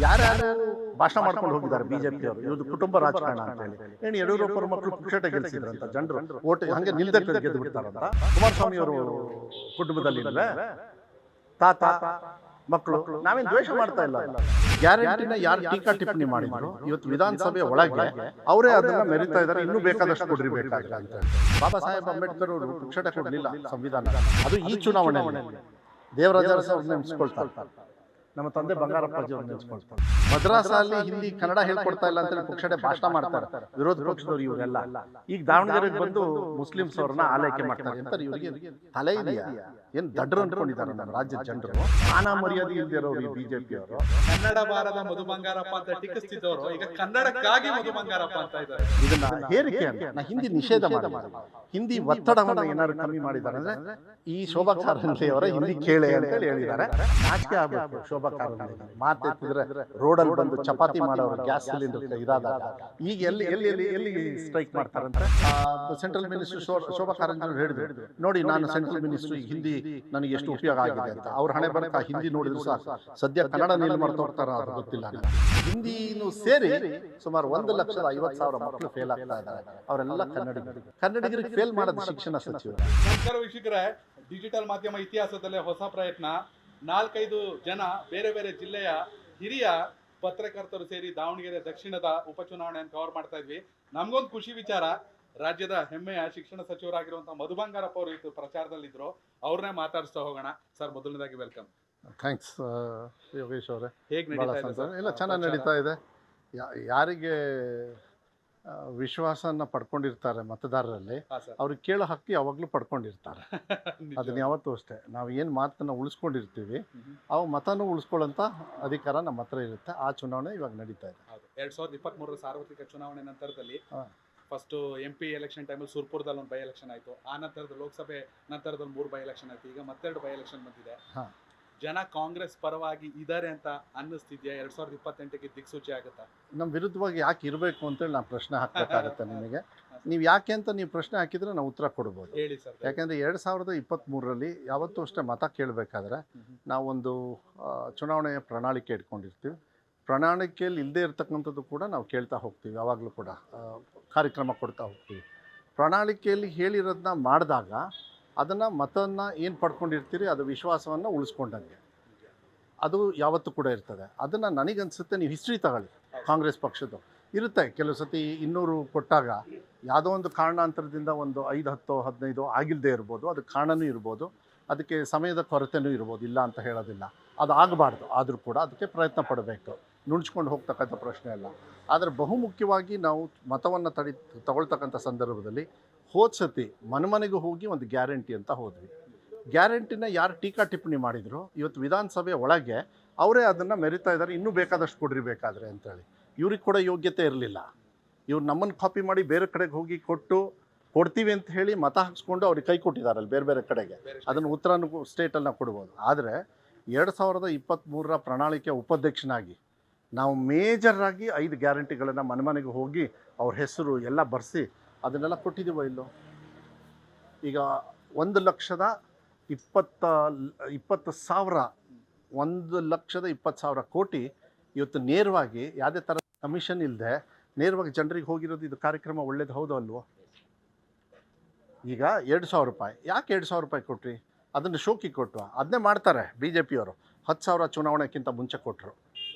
ಯಾರ್ಯಾರು ಭಾಷಣ ಮಾಡ್ಕೊಂಡು ಹೋಗಿದ್ದಾರೆ ಬಿಜೆಪಿ ಅವರು, ಇವ್ರದ್ದು ಕುಟುಂಬ ರಾಜಕಾರಣ ಅಂತ ಹೇಳಿ. ಏನು ಯಡಿಯೂರಪ್ಪರ ಮಕ್ಕಳು ಪುಕ್ಷಟೆ ಗೆಲ್ಸಿದ್ರಂತ ಜನರು ಓಟ್ ಹಂಗೆ ನಿಲ್ದೆ ಗೆದ್ದು ಬಿಡ್ತಾರಂತ. ಕುಮಾರಸ್ವಾಮಿ ಅವರು ಕುಟುಂಬದಲ್ಲಿ ಇಲ್ವೇ ತಾತ ಮಕ್ಕಳು? ನಾವೇನು ದ್ವೇಷ ಮಾಡ್ತಾ ಇಲ್ಲ. ಗ್ಯಾರಂಟಿನ ಯಾರು ಟೀಕಾ ಟಿಪ್ಪಣಿ ಮಾಡಿದ್ರು ಇವತ್ತು ವಿಧಾನಸಭೆ ಒಳಗೆ ಅವರೇ ಅದನ್ನ ಮೆರಿತಾ ಇದ್ದಾರೆ. ಇನ್ನೂ ಬೇಕಾದಷ್ಟು ಕೊಡ್ರಿ ಬೇಕಾಗಿಲ್ಲ ಅಂತ. ಬಾಬಾ ಸಾಹೇಬ್ ಅಂಬೇಡ್ಕರ್ ಅವರು ಪುಕ್ಷಟೆ ಕೊಡ್ಲಿಲ್ಲ ಸಂವಿಧಾನ. ಅದು ಈ ಚುನಾವಣೆಯಲ್ಲಿ ದೇವರಾಜ ಅರಸು ಅವ್ರನ್ನ ನೆನೆಸ್ಕೊಳ್ತಾರೆ, ನಮ್ಮ ತಂದೆ ಬಂಗಾರಪ್ಪಾಜಿ ಅವ್ರನ್ನ ನೆನೆಸ್ಕೊಳ್ತಾರೆ. ಮದ್ರಾಸಲ್ಲಿ ಹಿಂದಿ ಕನ್ನಡ ಹೇಳ್ಕೊಡ್ತಾ ಇಲ್ಲ ಅಂತೇಳಿ ಪುಕ್ಷಟೆ ಭಾಷಣ ಮಾಡ್ತಾರೆ ವಿರೋಧ ಪಕ್ಷದವ್ರು ಇವರೆಲ್ಲ. ಈಗ ದಾವಣಗೆರೆಗೆ ಬಂದು ಮುಸ್ಲಿಮ್ಸ್ ಅವ್ರನ್ನ ಆಲೈಕೆ ಮಾಡ್ತಾರೆ ಅಂತ ಇವರಿಗೆ ತಲೆ ಇದೆಯಾ? ಏನ್ ದಡ್ರು ಅನ್ಕೊಂಡಿದ್ದಾರೆ ನಮ್ಮ ರಾಜ್ಯದ ಜನರು? ಮಾನ ಮರ್ಯಾದೆ ಇಲ್ದಿರೋರು ಈ ಬಿಜೆಪಿ ಅವರು. ಕನ್ನಡ ಬಾರದ ಮಧು ಬಂಗಾರಪ್ಪ ಅಂತ ಟೀಕಿಸ್ತಿದ್ದವರು ಈಗ ಕನ್ನಡಕ್ಕಾಗಿ ಮಧು ಬಂಗಾರಪ್ಪ ಅಂತ ಇದ್ದಾರೆ. ಇದನ್ನ ಹೇರಿಕೆ ಅಂತ ನಾ ಹಿಂದಿ ನಿಷೇಧ ಮಾಡಿ ಹಿಂದಿ ಒತ್ತಡವನ್ನು ಏನಾದ್ರು ಕಮ್ಮಿ ಮಾಡಿದ್ದಾರೆ ಅಂದ್ರೆ ಈ ಶೋಭಾ ಕಾರಂದ್ಲಿ ಅವರ ಹಿಂದಿ ಕೇಳೆ ಅಂತ ಹೇಳಿದ್ದಾರೆ. ನಾಚಿಕೆ ಆಗ್ಬೇಕು ಶೋಭಾ ಕಾರಂದ್ಲಿ. ಮಾತೆತ್ತಿದ್ರೆ ರೋಡಲ್ಲಿ ಬಂದು ಚಪಾತಿ ಮಾಡೋರು ಗ್ಯಾಸ್ ಸಿಲಿಂಡರ್ ಇರಾದಾಗ ಈಗ ಎಲ್ಲಿ ಎಲ್ಲಿ ಎಲ್ಲಿ ಎಲ್ಲಿ ಸ್ಟ್ರೈಕ್ ಮಾಡ್ತಾರಂದ್ರೆ ಸೆಂಟ್ರಲ್ ಮಿನಿಸ್ಟರ್ ಶೋಭಾ ಕಾರಂದ್ಲಿ ಹೇಳಿದ್ರು, ನೋಡಿ ನಾನು ಸೆಂಟ್ರಲ್ ಮಿನಿಸ್ಟರ್ ಹಿಂದಿ ನನಗೆ ಎಷ್ಟು ಉಪಯೋಗ ಆಗಿದೆ ಅಂತ. ಅವ್ರ ಹಣೆ ಬರಕ ಹಿಂದಿ ನೋಡಿದ್ರು ಸಾಕು. ಸದ್ಯ ಕನ್ನಡ ನೀಲ್ ಮಾಡ್ತಾ ಹೋಗ್ತಾರ ಅದು ಗೊತ್ತಿಲ್ಲ. ಹಿಂದಿನೂ ಸೇರಿ ಸುಮಾರು 1,50,000 ಮಕ್ಕಳು ಫೇಲ್ ಆಗ್ತಾ ಇದ್ದಾರೆ. ಅವರೆಲ್ಲ ಕನ್ನಡಿಗರಿಗೆ ಫೇಲ್ ಮಾಡೋದು ಶಿಕ್ಷಣ ಸಚಿವರು. ನಮಸ್ಕಾರ ವೀಕ್ಷಕರೇ, ಡಿಜಿಟಲ್ ಮಾಧ್ಯಮ ಇತಿಹಾಸದಲ್ಲೇ ಹೊಸ ಪ್ರಯತ್ನ. 4-5 ಜನ ಬೇರೆ ಬೇರೆ ಜಿಲ್ಲೆಯ ಹಿರಿಯ ಪತ್ರಕರ್ತರು ಸೇರಿ ದಾವಣಗೆರೆ ದಕ್ಷಿಣದ ಉಪಚುನಾವಣೆಯನ್ನು ಕವರ್ ಮಾಡ್ತಾ ಇದ್ವಿ. ನಮಗೊಂದು ಖುಷಿ ವಿಚಾರ, ರಾಜ್ಯದ ಹೆಮ್ಮೆಯ ಶಿಕ್ಷಣ ಸಚಿವರಾಗಿರುವಂತಹ ಮಧು ಬಂಗಾರಪ್ಪ ಅವರು ಇವತ್ತು ಪ್ರಚಾರದಲ್ಲಿದ್ರು. ಅವ್ರನ್ನೇ ಮಾತಾಡಿಸ್ತಾ ಹೋಗೋಣ. ಸರ್, ಮೊದಲನೇದಾಗಿ ವೆಲ್ಕಮ್. ಥ್ಯಾಂಕ್ಸ್ ಯೋಗೇಶ್ ಅವರೇ. ಹೇಗೆ ನಡೀತಾ ಇದೆ? ಎಲ್ಲ ಚೆನ್ನಾಗಿ ನಡೀತಾ ಇದೆ. ಯಾರಿಗೆ ವಿಶ್ವಾಸನ ಪಡ್ಕೊಂಡಿರ್ತಾರೆ ಮತದಾರರಲ್ಲಿ, ಅವ್ರಿಗೆ ಕೇಳೋ ಹಕ್ಕಿ ಯಾವಾಗಲೂ ಪಡ್ಕೊಂಡಿರ್ತಾರೆ. ಅದನ್ನ ಯಾವತ್ತೂ ಅಷ್ಟೇ ನಾವು ಏನು ಮಾತನ್ನ ಉಳಿಸ್ಕೊಂಡಿರ್ತೀವಿ ಅವು ಮತನೂ ಉಳಿಸ್ಕೊಳ್ಳೋಂಥ ಅಧಿಕಾರ ನಮ್ಮ ಹತ್ರ ಇರುತ್ತೆ. ಆ ಚುನಾವಣೆ ಇವಾಗ ನಡೀತಾ ಇದೆ. 2023 ಸಾರ್ವತ್ರಿಕ ಚುನಾವಣೆ ನಂತರದಲ್ಲಿ ಫಸ್ಟ್ MP ಎಲೆಕ್ಷನ್ ಟೈಮಲ್ಲಿ ಸುರ್ಪುರದಲ್ಲಿ ಒಂದು ಬೈ ಎಲೆಕ್ಷನ್ ಆಯಿತು. ಆ ನಂತರದ ಲೋಕಸಭೆ ನಂತರದಲ್ಲಿ 3 ಬೈ ಎಲೆಕ್ಷನ್ ಆಯಿತು. ಈಗ ಮತ್ತೆರಡು ಬೈ ಎಲೆಕ್ಷನ್ ಬಂದಿದೆ. ಜನ ಕಾಂಗ್ರೆಸ್ ಪರವಾಗಿ ಇದ್ದಾರೆ ಅಂತ ಅನ್ನಿಸ್ತಿದ್ಯಾ? 2028ಗೆ ದಿಕ್ಸೂಚಿ ಆಗುತ್ತಾ? ನಮ್ಮ ವಿರುದ್ಧವಾಗಿ ಯಾಕೆ ಇರಬೇಕು ಅಂತೇಳಿ ನಾನು ಪ್ರಶ್ನೆ ಹಾಕಬೇಕಾಗುತ್ತೆ ನಿಮಗೆ. ನೀವು ಯಾಕೆ ಅಂತ ನೀವು ಪ್ರಶ್ನೆ ಹಾಕಿದ್ರೆ ನಾವು ಉತ್ತರ ಕೊಡ್ಬೋದು. ಹೇಳಿ ಸರ್. ಯಾಕೆಂದರೆ 2023ರಲ್ಲಿ ಯಾವತ್ತೂ ಅಷ್ಟೇ ಮತ ಕೇಳಬೇಕಾದ್ರೆ ನಾವೊಂದು ಚುನಾವಣೆಯ ಪ್ರಣಾಳಿಕೆ ಇಟ್ಕೊಂಡಿರ್ತೀವಿ. ಪ್ರಣಾಳಿಕೆಯಲ್ಲಿ ಇಲ್ಲದೆ ಇರತಕ್ಕಂಥದ್ದು ಕೂಡ ನಾವು ಕೇಳ್ತಾ ಹೋಗ್ತೀವಿ. ಯಾವಾಗಲೂ ಕೂಡ ಕಾರ್ಯಕ್ರಮ ಕೊಡ್ತಾ ಹೋಗ್ತೀವಿ. ಪ್ರಣಾಳಿಕೆಯಲ್ಲಿ ಹೇಳಿರೋದನ್ನ ಮಾಡಿದಾಗ ಅದನ್ನು ಮತವನ್ನು ಏನು ಪಡ್ಕೊಂಡಿರ್ತೀರಿ ಅದು ವಿಶ್ವಾಸವನ್ನು ಉಳಿಸ್ಕೊಂಡಂಗೆ ಅದು ಯಾವತ್ತೂ ಕೂಡ ಇರ್ತದೆ. ಅದನ್ನು ನನಗನ್ಸುತ್ತೆ ನೀವು ಹಿಸ್ಟ್ರಿ ತಗೊಳ್ಳಿ, ಕಾಂಗ್ರೆಸ್ ಪಕ್ಷದ್ದು ಇರುತ್ತೆ. ಕೆಲವು ಸತಿ 200 ಕೊಟ್ಟಾಗ ಯಾವುದೋ ಒಂದು ಕಾರಣಾಂತರದಿಂದ ಒಂದು 5, 10, 15 ಆಗಿಲ್ಲದೆ ಇರ್ಬೋದು. ಅದಕ್ಕೆ ಕಾರಣನೂ ಇರ್ಬೋದು, ಅದಕ್ಕೆ ಸಮಯದ ಕೊರತೆಯೂ ಇರ್ಬೋದು, ಇಲ್ಲ ಅಂತ ಹೇಳೋದಿಲ್ಲ. ಅದು ಆಗಬಾರ್ದು. ಆದರೂ ಕೂಡ ಅದಕ್ಕೆ ಪ್ರಯತ್ನ ಪಡಬೇಕು. ನುಣ್ಸ್ಕೊಂಡು ಹೋಗ್ತಕ್ಕಂಥ ಪ್ರಶ್ನೆ ಅಲ್ಲ. ಆದರೆ ಬಹುಮುಖ್ಯವಾಗಿ ನಾವು ಮತವನ್ನು ತಗೊಳ್ತಕ್ಕಂಥ ಸಂದರ್ಭದಲ್ಲಿ ಹೋದ ಸತಿ ಮನೆಗೂ ಹೋಗಿ ಒಂದು ಗ್ಯಾರಂಟಿ ಅಂತ ಹೋದ್ವಿ. ಗ್ಯಾರಂಟಿನ ಯಾರು ಟೀಕಾ ಟಿಪ್ಪಣಿ ಮಾಡಿದ್ರು ಇವತ್ತು ವಿಧಾನಸಭೆ ಒಳಗೆ ಅವರೇ ಅದನ್ನು ಮೆರಿತಾ ಇದ್ದಾರೆ. ಇನ್ನೂ ಬೇಕಾದಷ್ಟು ಕೊಡ್ರಿ ಬೇಕಾದರೆ ಅಂತೇಳಿ. ಇವ್ರಿಗೆ ಕೂಡ ಯೋಗ್ಯತೆ ಇರಲಿಲ್ಲ. ಇವ್ರು ನಮ್ಮನ್ನು ಕಾಪಿ ಮಾಡಿ ಬೇರೆ ಕಡೆಗೆ ಹೋಗಿ ಕೊಡ್ತೀವಿ ಅಂತ ಹೇಳಿ ಮತ ಹಾಕ್ಸ್ಕೊಂಡು ಅವ್ರಿಗೆ ಕೈ ಕೊಟ್ಟಿದ್ದಾರಲ್ಲ ಬೇರೆ ಬೇರೆ ಕಡೆಗೆ. ಅದನ್ನು ಉತ್ತರನೂ ಸ್ಟೇಟಲ್ಲಿ ನಾವು ಕೊಡ್ಬೋದು. ಆದರೆ 2023ರ ಪ್ರಣಾಳಿಕೆ ಉಪಾಧ್ಯಕ್ಷನಾಗಿ ನಾವು ಮೇಜರಾಗಿ 5 ಗ್ಯಾರಂಟಿಗಳನ್ನು ಮನೆಗೆ ಹೋಗಿ ಅವ್ರ ಹೆಸರು ಎಲ್ಲ ಬರೆಸಿ ಅದನ್ನೆಲ್ಲ ಕೊಟ್ಟಿದ್ದೀವೋ ಇಲ್ಲೋ. ಈಗ 1,20,000 ಕೋಟಿ ಇವತ್ತು ನೇರವಾಗಿ ಯಾವುದೇ ಥರ ಕಮಿಷನ್ ಇಲ್ಲದೆ ನೇರವಾಗಿ ಜನರಿಗೆ ಹೋಗಿರೋದು. ಇದು ಕಾರ್ಯಕ್ರಮ ಒಳ್ಳೇದು ಹೌದು ಅಲ್ವೋ? ಈಗ 2,000 ರೂಪಾಯಿ ಯಾಕೆ 2,000 ರೂಪಾಯಿ ಕೊಟ್ರಿ? ಅದನ್ನು ಶೋಕಿ ಕೊಟ್ಟು ಅದನ್ನೇ ಮಾಡ್ತಾರೆ BJPಯವರು. 10,000 ಚುನಾವಣೆಗಿಂತ ಮುಂಚೆ ಕೊಟ್ಟರು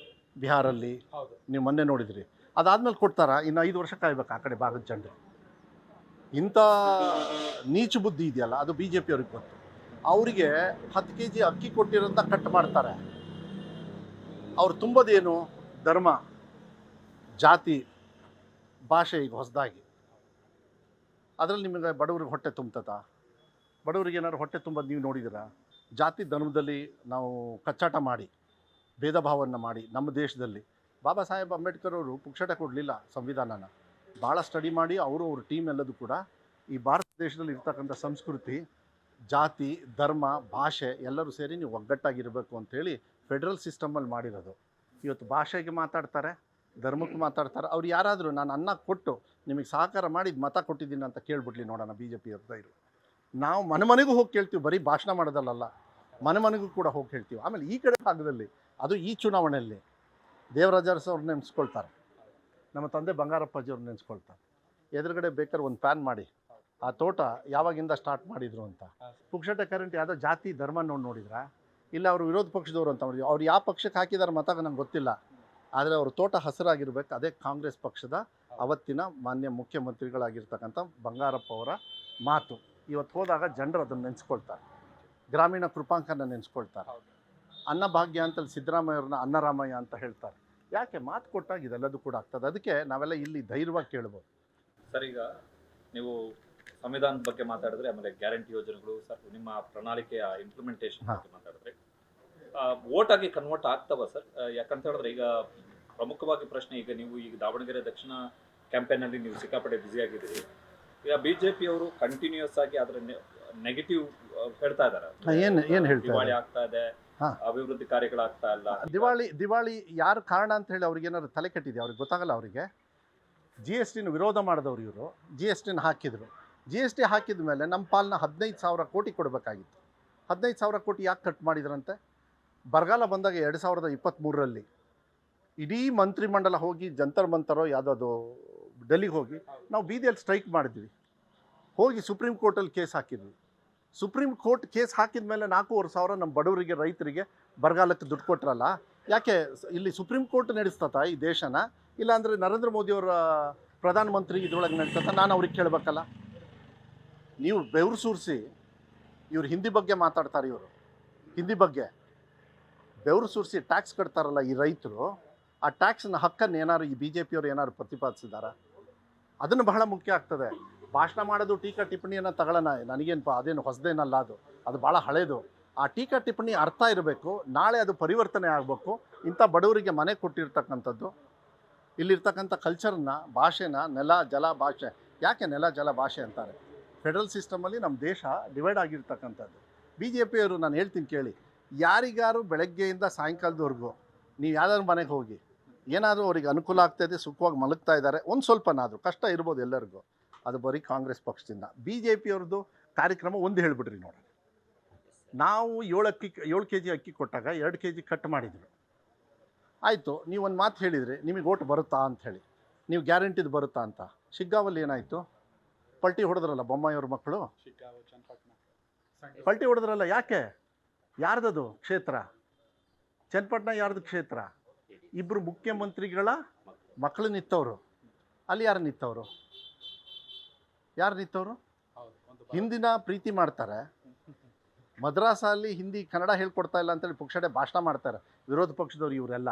ಬಿಹಾರಲ್ಲಿ, ನೀವು ಮೊನ್ನೆ ನೋಡಿದ್ರಿ. ಅದಾದಮೇಲೆ ಕೊಡ್ತಾರ? ಇನ್ನು 5 ವರ್ಷ ಕಾಯ್ಬೇಕು ಆ ಕಡೆ ಭಾಗದ ಜನರು. ಇಂಥ ನೀಚು ಬುದ್ಧಿ ಇದೆಯಲ್ಲ ಅದು BJPಯವ್ರಿಗೆ ಗೊತ್ತು. ಅವರಿಗೆ 10 kg ಅಕ್ಕಿ ಕೊಟ್ಟಿರೋಂಥ ಕಟ್ ಮಾಡ್ತಾರೆ. ಅವ್ರು ತುಂಬೋದೇನು? ಧರ್ಮ, ಜಾತಿ, ಭಾಷೆ. ಈಗ ಹೊಸದಾಗಿ ಅದರಲ್ಲಿ ನಿಮಗೆ ಬಡವ್ರಿಗೆ ಹೊಟ್ಟೆ ತುಂಬ್ತದ? ಬಡವ್ರಿಗೆ ಏನಾದ್ರು ಹೊಟ್ಟೆ ತುಂಬೋದು ನೀವು ನೋಡಿದ್ದೀರಾ? ಜಾತಿ ಧರ್ಮದಲ್ಲಿ ನಾವು ಕಚ್ಚಾಟ ಮಾಡಿ ಭೇದ ಭಾವವನ್ನು ಮಾಡಿ ನಮ್ಮ ದೇಶದಲ್ಲಿ ಬಾಬಾ ಸಾಹೇಬ್ ಅಂಬೇಡ್ಕರ್ ಅವರು ಪುಕ್ಷಟೆ ಕೊಡಲಿಲ್ಲ ಸಂವಿಧಾನನ. ಭಾಳ ಸ್ಟಡಿ ಮಾಡಿ ಅವ್ರ ಟೀಮ್ ಎಲ್ಲದು ಕೂಡ ಈ ಭಾರತ ದೇಶದಲ್ಲಿ ಇರ್ತಕ್ಕಂಥ ಸಂಸ್ಕೃತಿ, ಜಾತಿ, ಧರ್ಮ, ಭಾಷೆ ಎಲ್ಲರೂ ಸೇರಿ ನೀವು ಒಗ್ಗಟ್ಟಾಗಿರಬೇಕು ಅಂಥೇಳಿ ಫೆಡ್ರಲ್ ಸಿಸ್ಟಮಲ್ಲಿ ಮಾಡಿರೋದು. ಇವತ್ತು ಭಾಷೆಗೆ ಮಾತಾಡ್ತಾರೆ, ಧರ್ಮಕ್ಕೆ ಮಾತಾಡ್ತಾರೆ. ಅವ್ರು ಯಾರಾದರೂ ನಾನು ಅನ್ನ ಕೊಟ್ಟು ನಿಮಗೆ ಸಹಕಾರ ಮಾಡಿ ಮತ ಕೊಟ್ಟಿದ್ದೀನಿ ಅಂತ ಕೇಳ್ಬಿಡ್ಲಿ ನೋಡೋಣ BJPಯವ್ರದ್ದು ಇರು. ನಾವು ಮನೆಗೂ ಹೋಗಿ ಕೇಳ್ತೀವಿ, ಬರೀ ಭಾಷಣ ಮಾಡೋದಲ್ಲ, ಮನೆಗೂ ಕೂಡ ಹೋಗಿ ಹೇಳ್ತೀವಿ. ಆಮೇಲೆ ಈ ಕಡೆ ಭಾಗದಲ್ಲಿ ಅದು ಈ ಚುನಾವಣೆಯಲ್ಲಿ ದೇವರಾಜ ಅರಸು ಅವ್ರು ನೆನೆಸ್ಕೊಳ್ತಾರೆ, ನಮ್ಮ ತಂದೆ ಬಂಗಾರಪ್ಪಾಜಿಯವ್ರು ನೆನೆಸ್ಕೊಳ್ತಾರೆ. ಎದುರುಗಡೆ ಬೇಕಾದ್ರೆ ಒಂದು ಪ್ಯಾನ್ ಮಾಡಿ ಆ ತೋಟ ಯಾವಾಗಿಂದ ಸ್ಟಾರ್ಟ್ ಮಾಡಿದ್ರು ಅಂತ. ಪುಕ್ಷಟೆ ಕರೆಂಟ್ ಯಾವುದೋ ಜಾತಿ ಧರ್ಮ ನೋಡಿದ್ರಾ? ಇಲ್ಲ ಅವರು ವಿರೋಧ ಪಕ್ಷದವರು ಅಂತ ಅವ್ರು ಯಾವ ಪಕ್ಷಕ್ಕೆ ಹಾಕಿದಾರೆ ಮತ ನಂಗೆ ಗೊತ್ತಿಲ್ಲ, ಆದರೆ ಅವ್ರ ತೋಟ ಹಸಿರಾಗಿರ್ಬೇಕು. ಅದೇ ಕಾಂಗ್ರೆಸ್ ಪಕ್ಷದ ಅವತ್ತಿನ ಮಾನ್ಯ ಮುಖ್ಯಮಂತ್ರಿಗಳಾಗಿರ್ತಕ್ಕಂಥ ಬಂಗಾರಪ್ಪ ಅವರ ಮಾತು. ಇವತ್ತು ಹೋದಾಗ ಜನರು ಅದನ್ನು ನೆನೆಸ್ಕೊಳ್ತಾರೆ, ಗ್ರಾಮೀಣ ಕೃಪಾಂಕನ ನೆನೆಸ್ಕೊಳ್ತಾರೆ. ಅನ್ನಭಾಗ್ಯ ಅಂತಲ್ಲಿ ಸಿದ್ದರಾಮಯ್ಯವ್ರನ್ನ ಅನ್ನರಾಮಯ್ಯ ಅಂತ ಹೇಳ್ತಾರೆ. ಯಾಕೆ ಮಾತು ಕೊಟ್ಟಾಗ ಇದೆಲ್ಲದೂ ಕೂಡ ಆಗ್ತದೆ. ಅದಕ್ಕೆ ನಾವೆಲ್ಲ ಇಲ್ಲಿ ಧೈರ್ಯವಾಗಿ ಕೇಳ್ಬೋದು. ಸರ್, ಈಗ ನೀವು ಸಂವಿಧಾನದ ಬಗ್ಗೆ ಮಾತಾಡಿದ್ರೆ, ಆಮೇಲೆ ಗ್ಯಾರಂಟಿ ಯೋಜನೆಗಳು, ಸರ್ ನಿಮ್ಮ ಪ್ರಣಾಳಿಕೆಯ ಇಂಪ್ಲಿಮೆಂಟೇಷನ್ ಬಗ್ಗೆ ಮಾತಾಡಿದ್ರೆ ವೋಟ್ ಆಗಿ ಕನ್ವರ್ಟ್ ಆಗ್ತವ ಸರ್? ಯಾಕಂತ ಹೇಳಿದ್ರೆ ಈಗ ಪ್ರಮುಖವಾಗಿ ಪ್ರಶ್ನೆ, ಈಗ ನೀವು ಈಗ ದಾವಣಗೆರೆ ದಕ್ಷಿಣ ಕ್ಯಾಂಪೇನಲ್ಲಿ ನೀವು ಸಿಕ್ಕಾಪಟ್ಟೆ ಬ್ಯುಸಿ ಆಗಿದ್ದೀರಿ. ಈಗ ಬಿಜೆಪಿ ಅವರು ಕಂಟಿನ್ಯೂಸ್ ಆಗಿ ಅದರ ನೆಗೆಟಿವ್ ಹೇಳ್ತಾ ಇದ್ದಾರೆ. ಏನು ಹೇಳ್ತಾರೆ? ದಿವಾಳಿ ಆಗ್ತಾ ಇದೆ, ಅಭಿವೃದ್ಧಿ ಕಾರ್ಯಗಳಾಗ್ತಾ ಇಲ್ಲ. ದಿವಾಳಿ ಯಾರು ಕಾರಣ ಅಂತ ಹೇಳಿ ಅವ್ರಿಗೆ ಏನಾದ್ರು ತಲೆ ಕೆಟ್ಟಿದೆ? ಅವ್ರಿಗೆ ಗೊತ್ತಾಗಲ್ಲ. ಅವರಿಗೆ GSTನ ವಿರೋಧ ಮಾಡಿದವರು ಇವರು GSTನ ಹಾಕಿದರು. GST ಹಾಕಿದ ಮೇಲೆ ನಮ್ಮ ಪಾಲನ್ನ 15,000 ಕೋಟಿ ಕೊಡಬೇಕಾಗಿತ್ತು. 15,000 ಕೋಟಿ ಯಾಕೆ ಕಟ್ ಮಾಡಿದ್ರಂತೆ? ಬರಗಾಲ ಬಂದಾಗ 2023ರಲ್ಲಿ ಇಡೀ ಮಂತ್ರಿಮಂಡಲ ಹೋಗಿ ಜಂತರ್ ಮಂತರೋ ಯಾವುದೋ ಡೆಲ್ಲಿಗೆ ಹೋಗಿ ನಾವು ಬೀದಿಯಲ್ಲಿ ಸ್ಟ್ರೈಕ್ ಮಾಡಿದ್ವಿ. ಹೋಗಿ ಸುಪ್ರೀಂ ಕೋರ್ಟಲ್ಲಿ ಕೇಸ್ ಹಾಕಿದ್ವಿ. ಸುಪ್ರೀಂ ಕೋರ್ಟ್ ಕೇಸ್ ಹಾಕಿದ ಮೇಲೆ 4,500 ನಮ್ಮ ಬಡವರಿಗೆ, ರೈತರಿಗೆ ಬರಗಾಲಕ್ಕೆ ದುಡ್ಡು ಕೊಟ್ರಲ್ಲ. ಯಾಕೆ ಇಲ್ಲಿ ಸುಪ್ರೀಂ ಕೋರ್ಟ್ ನಡೆಸ್ತತ ಈ ದೇಶನ? ಇಲ್ಲಾಂದರೆ ನರೇಂದ್ರ ಮೋದಿಯವರ ಪ್ರಧಾನಮಂತ್ರಿ ಇದ್ರೊಳಗೆ ನಡೀತತ? ನಾನು ಅವ್ರಿಗೆ ಕೇಳಬೇಕಲ್ಲ. ನೀವು ಬೆವರು ಸುರಿಸಿ ಇವ್ರು ಹಿಂದಿ ಬಗ್ಗೆ ಮಾತಾಡ್ತಾರೆ. ಇವರು ಹಿಂದಿ ಬಗ್ಗೆ ಬೆವರು ಸುರಿಸಿ ಟ್ಯಾಕ್ಸ್ ಕಟ್ತಾರಲ್ಲ ಈ ರೈತರು, ಆ ಟ್ಯಾಕ್ಸ್ನ ಹಕ್ಕನ್ನು ಏನಾದ್ರು ಈ BJP ಅವರು ಏನಾದ್ರು ಪ್ರತಿಪಾದಿಸಿದಾರ? ಅದನ್ನು ಬಹಳ ಮುಖ್ಯ ಆಗ್ತದೆ. ಭಾಷಣ ಮಾಡೋದು, ಟೀಕಾ ಟಿಪ್ಪಣಿಯನ್ನು ತಗೊಳ್ಳೋಣ, ನನಗೇನು ಅದೇನು ಹೊಸದೇನಲ್ಲ, ಅದು ಭಾಳ ಹಳೇದು. ಆ ಟೀಕಾ ಟಿಪ್ಪಣಿ ಅರ್ಥ ಇರಬೇಕು, ನಾಳೆ ಅದು ಪರಿವರ್ತನೆ ಆಗಬೇಕು. ಇಂಥ ಬಡವರಿಗೆ ಮನೆ ಕೊಟ್ಟಿರ್ತಕ್ಕಂಥದ್ದು, ಇಲ್ಲಿರ್ತಕ್ಕಂಥ ಕಲ್ಚರ್ನ, ಭಾಷೆನ, ನೆಲ ಜಲ ಭಾಷೆ. ಯಾಕೆ ನೆಲ ಜಲ ಭಾಷೆ ಅಂತಾರೆ? ಫೆಡರಲ್ ಸಿಸ್ಟಮಲ್ಲಿ ನಮ್ಮ ದೇಶ ಡಿವೈಡ್ ಆಗಿರ್ತಕ್ಕಂಥದ್ದು. BJP ಅವರು, ನಾನು ಹೇಳ್ತೀನಿ ಕೇಳಿ, ಯಾರಿಗಾರು ಬೆಳಗ್ಗೆಯಿಂದ ಸಾಯಂಕಾಲದವರೆಗೂ ನೀವು ಯಾವ್ದಾದ್ರು ಮನೆಗೆ ಹೋಗಿ ಏನಾದರೂ ಅವ್ರಿಗೆ ಅನುಕೂಲ ಆಗ್ತಾಯಿದೆ, ಸುಖವಾಗಿ ಮಲಗ್ತಾ ಇದ್ದಾರೆ, ಒಂದು ಸ್ವಲ್ಪನಾದರೂ ಕಷ್ಟ ಇರ್ಬೋದು ಎಲ್ಲರಿಗೂ, ಅದು ಬರೀ ಕಾಂಗ್ರೆಸ್ ಪಕ್ಷದಿಂದ. BJP ಅವ್ರದ್ದು ಕಾರ್ಯಕ್ರಮ ಒಂದು ಹೇಳಿಬಿಡ್ರಿ ನೋಡಿ. ನಾವು 7 kg ಅಕ್ಕಿ ಕೊಟ್ಟಾಗ 2 kg ಕಟ್ ಮಾಡಿದ್ರು. ಆಯಿತು, ನೀವು ಒಂದು ಮಾತು ಹೇಳಿದ್ರಿ, ನಿಮಗೆ ಓಟ್ ಬರುತ್ತಾ ಅಂಥೇಳಿ, ನೀವು ಗ್ಯಾರಂಟಿದು ಬರುತ್ತಾ ಅಂತ. ಶಿಗ್ಗಾವಲ್ಲಿ ಏನಾಯಿತು? ಪಲ್ಟಿ ಹೊಡೆದ್ರಲ್ಲ ಬೊಮ್ಮಾಯಿಯವ್ರ ಮಕ್ಕಳು, ಪಲ್ಟಿ ಹೊಡೆದ್ರಲ್ಲ. ಯಾಕೆ? ಯಾರ್ದದು ಕ್ಷೇತ್ರ? ಚನ್ನಪಟ್ಟಣ ಯಾರ್ದು ಕ್ಷೇತ್ರ? ಇಬ್ಬರು ಮುಖ್ಯಮಂತ್ರಿಗಳ ಮಕ್ಕಳು ನಿಂತವರು. ಅಲ್ಲಿ ಯಾರು ನಿಂತವರು? ಹಿಂದಿನ ಪ್ರೀತಿ ಮಾಡ್ತಾರೆ. ಮದ್ರಾಸಲ್ಲಿ ಹಿಂದಿ ಕನ್ನಡ ಹೇಳ್ಕೊಡ್ತಾ ಇಲ್ಲ ಅಂತೇಳಿ ಪುಕ್ಷಡೆ ಭಾಷಣ ಮಾಡ್ತಾರೆ ವಿರೋಧ ಪಕ್ಷದವ್ರು ಇವರೆಲ್ಲ.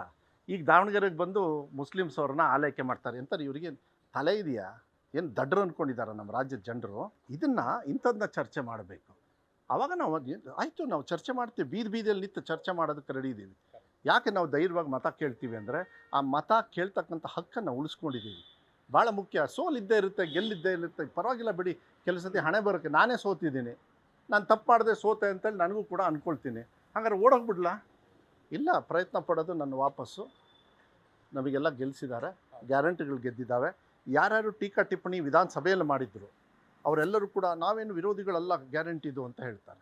ಈಗ ದಾವಣಗೆರೆಗೆ ಬಂದು ಮುಸ್ಲಿಮ್ಸ್ ಅವ್ರನ್ನ ಆಲೈಕೆ ಮಾಡ್ತಾರೆ ಅಂತಾರೆ. ಇವರಿಗೆ ತಲೆ ಇದೆಯಾ? ಏನು ದಡ್ರು ಅಂದ್ಕೊಂಡಿದ್ದಾರೆ ನಮ್ಮ ರಾಜ್ಯದ ಜನರು? ಇಂಥದ್ದನ್ನ ಚರ್ಚೆ ಮಾಡಬೇಕು. ಆವಾಗ ನಾವು ಆಯಿತು, ನಾವು ಚರ್ಚೆ ಮಾಡ್ತೀವಿ, ಬೀದಿಯಲ್ಲಿ ನಿಂತು ಚರ್ಚೆ ಮಾಡೋದಕ್ಕೆ ರೆಡಿ ಇದ್ದೀವಿ. ಯಾಕೆ ನಾವು ಧೈರ್ಯವಾಗಿ ಮತ ಕೇಳ್ತೀವಿ ಅಂದರೆ, ಆ ಮತ ಕೇಳ್ತಕ್ಕಂಥ ಹಕ್ಕನ್ನು ಉಳಿಸ್ಕೊಂಡಿದ್ದೀವಿ. ಭಾಳ ಮುಖ್ಯ. ಸೋಲಿದ್ದೇ ಇರುತ್ತೆ, ಗೆಲ್ಲಿದ್ದೇ ಇರುತ್ತೆ, ಪರವಾಗಿಲ್ಲ ಬಿಡಿ. ಕೆಲವು ಸತಿ ಹಣೆ ಬರೋಕ್ಕೆ ನಾನೇ ಸೋತಿದ್ದೀನಿ, ನಾನು ತಪ್ಪು ಮಾಡಿದೆ, ಸೋತೆ ಅಂತೇಳಿ ನನಗೂ ಕೂಡ ಅಂದ್ಕೊಳ್ತೀನಿ. ಹಾಗಾದ್ರೆ ಓಡೋಗ್ಬಿಡ್ಲಾ? ಇಲ್ಲ, ಪ್ರಯತ್ನ ಪಡೋದು ನನ್ನ ವಾಪಸ್ಸು. ನಮಗೆಲ್ಲ ಗೆಲ್ಲಿಸಿದ್ದಾರೆ, ಗ್ಯಾರಂಟಿಗಳು ಗೆದ್ದಿದ್ದಾವೆ. ಯಾರ್ಯಾರು ಟೀಕಾ ಟಿಪ್ಪಣಿ ವಿಧಾನಸಭೆಯಲ್ಲಿ ಮಾಡಿದ್ರು ಅವರೆಲ್ಲರೂ ಕೂಡ ನಾವೇನು ವಿರೋಧಿಗಳಲ್ಲ ಗ್ಯಾರಂಟಿದು ಅಂತ ಹೇಳ್ತಾರೆ.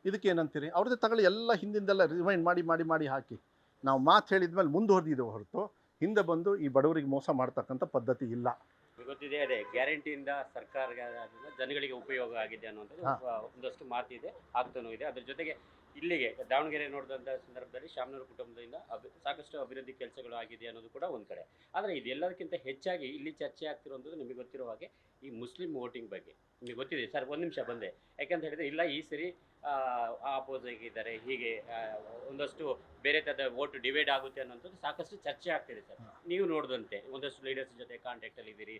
ಇದಕ್ಕೇನಂತೀರಿ? ಅವ್ರದ್ದೇ ತಗೊಳ್ಳಿ, ಎಲ್ಲ ಹಿಂದಿಂದೆಲ್ಲ ರಿಮೈಂಡ್ ಮಾಡಿ ಹಾಕಿ. ನಾವು ಮಾತು ಹೇಳಿದ್ಮೇಲೆ ಮುಂದುವರೆದಿದ್ದೇವೆ ಹೊರತು ಹಿಂದೆ ಬಂದು ಈ ಬಡವರಿಗೆ ಮೋಸ ಮಾಡ್ತಕ್ಕಂಥ ಪದ್ಧತಿ ಇಲ್ಲ. ಗೊತ್ತಿದೆ, ಅದೇ ಗ್ಯಾರಂಟಿಯಿಂದ ಸರ್ಕಾರಕ್ಕೆ ಜನಗಳಿಗೆ ಉಪಯೋಗ ಆಗಿದೆ ಅನ್ನೋದು ಒಂದಷ್ಟು ಮಾತಿದೆ, ಆಗ್ತಾನೂ ಇದೆ. ಅದ್ರ ಜೊತೆಗೆ ಇಲ್ಲಿಗೆ ದಾವಣಗೆರೆ ನೋಡಿದಂಥ ಸಂದರ್ಭದಲ್ಲಿ ಶಾಮನೂರು ಕುಟುಂಬದಿಂದ ಸಾಕಷ್ಟು ಅಭಿವೃದ್ಧಿ ಕೆಲಸಗಳು ಆಗಿದೆ ಅನ್ನೋದು ಕೂಡ ಒಂದು ಕಡೆ. ಆದರೆ ಇದೆಲ್ಲದಕ್ಕಿಂತ ಹೆಚ್ಚಾಗಿ ಇಲ್ಲಿ ಚರ್ಚೆ ಆಗ್ತಿರುವಂಥದ್ದು ನಿಮಗೆ ಗೊತ್ತಿರೋ ಹಾಗೆ ಈ ಮುಸ್ಲಿಂ ವೋಟಿಂಗ್ ಬಗ್ಗೆ ನಿಮಗೆ ಗೊತ್ತಿದೆ ಸರ್. ಒಂದು ನಿಮಿಷ ಬಂದೆ, ಯಾಕಂತ ಹೇಳಿದ್ರೆ ಇಲ್ಲ ಈ ಸರಿ ಆಪೋಸ್ ಆಗಿದ್ದಾರೆ, ಹೀಗೆ ಒಂದಷ್ಟು ಬೇರೆ ಥರದ ವೋಟ್ ಡಿವೈಡ್ ಆಗುತ್ತೆ ಅನ್ನೋಂಥದ್ದು ಸಾಕಷ್ಟು ಚರ್ಚೆ ಆಗ್ತಿದೆ ಸರ್. ನೀವು ನೋಡಿದಂತೆ ಒಂದಷ್ಟು ಲೀಡರ್ಸ್ ಜೊತೆ ಕಾಂಟ್ಯಾಕ್ಟಲ್ಲಿ ಇದ್ದೀರಿ,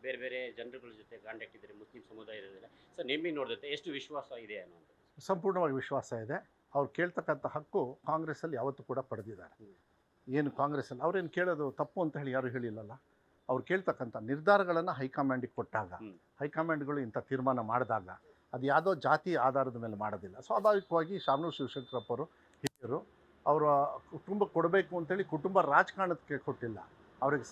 ಬೇರೆ ಬೇರೆ ಜನರುಗಳ ಜೊತೆ ಕಾಂಟ್ಯಾಕ್ಟ್ ಇದ್ದೀರಿ, ಮುಸ್ಲಿಂ ಸಮುದಾಯದಲ್ಲ ಸರ್. ನಿಮಗೆ ನೋಡಿದಂತೆ ಎಷ್ಟು ವಿಶ್ವಾಸ ಇದೆ ಅನ್ನೋದು? ಸಂಪೂರ್ಣವಾಗಿ ವಿಶ್ವಾಸ ಇದೆ. ಅವ್ರು ಕೇಳ್ತಕ್ಕಂಥ ಹಕ್ಕು ಕಾಂಗ್ರೆಸ್ಸಲ್ಲಿ ಯಾವತ್ತೂ ಕೂಡ ಪಡೆದಿದ್ದಾರೆ. ಏನು ಕಾಂಗ್ರೆಸ್ಸಲ್ಲಿ ಅವ್ರೇನು ಕೇಳೋದು ತಪ್ಪು ಅಂತ ಹೇಳಿ ಯಾರು ಹೇಳಿಲ್ಲಲ್ಲ. ಅವ್ರು ಕೇಳ್ತಕ್ಕಂಥ ನಿರ್ಧಾರಗಳನ್ನು ಹೈಕಮಾಂಡಿಗೆ ಕೊಟ್ಟಾಗ, ಹೈಕಮಾಂಡ್ಗಳು ಇಂಥ ತೀರ್ಮಾನ ಮಾಡಿದಾಗ ಅದು ಯಾವುದೋ ಜಾತಿ ಆಧಾರದ ಮೇಲೆ ಮಾಡೋದಿಲ್ಲ. ಸ್ವಾಭಾವಿಕವಾಗಿ ಶಾಮನೂರು ಶಿವಶಂಕರಪ್ಪರು ಹಿರಿಯರು, ಅವರ ಕುಟುಂಬಕ್ಕೆ ಕೊಡಬೇಕು ಅಂತೇಳಿ ಕುಟುಂಬ ರಾಜಕಾರಣಕ್ಕೆ ಕೊಟ್ಟಿಲ್ಲ. ಅವರಿಗೆ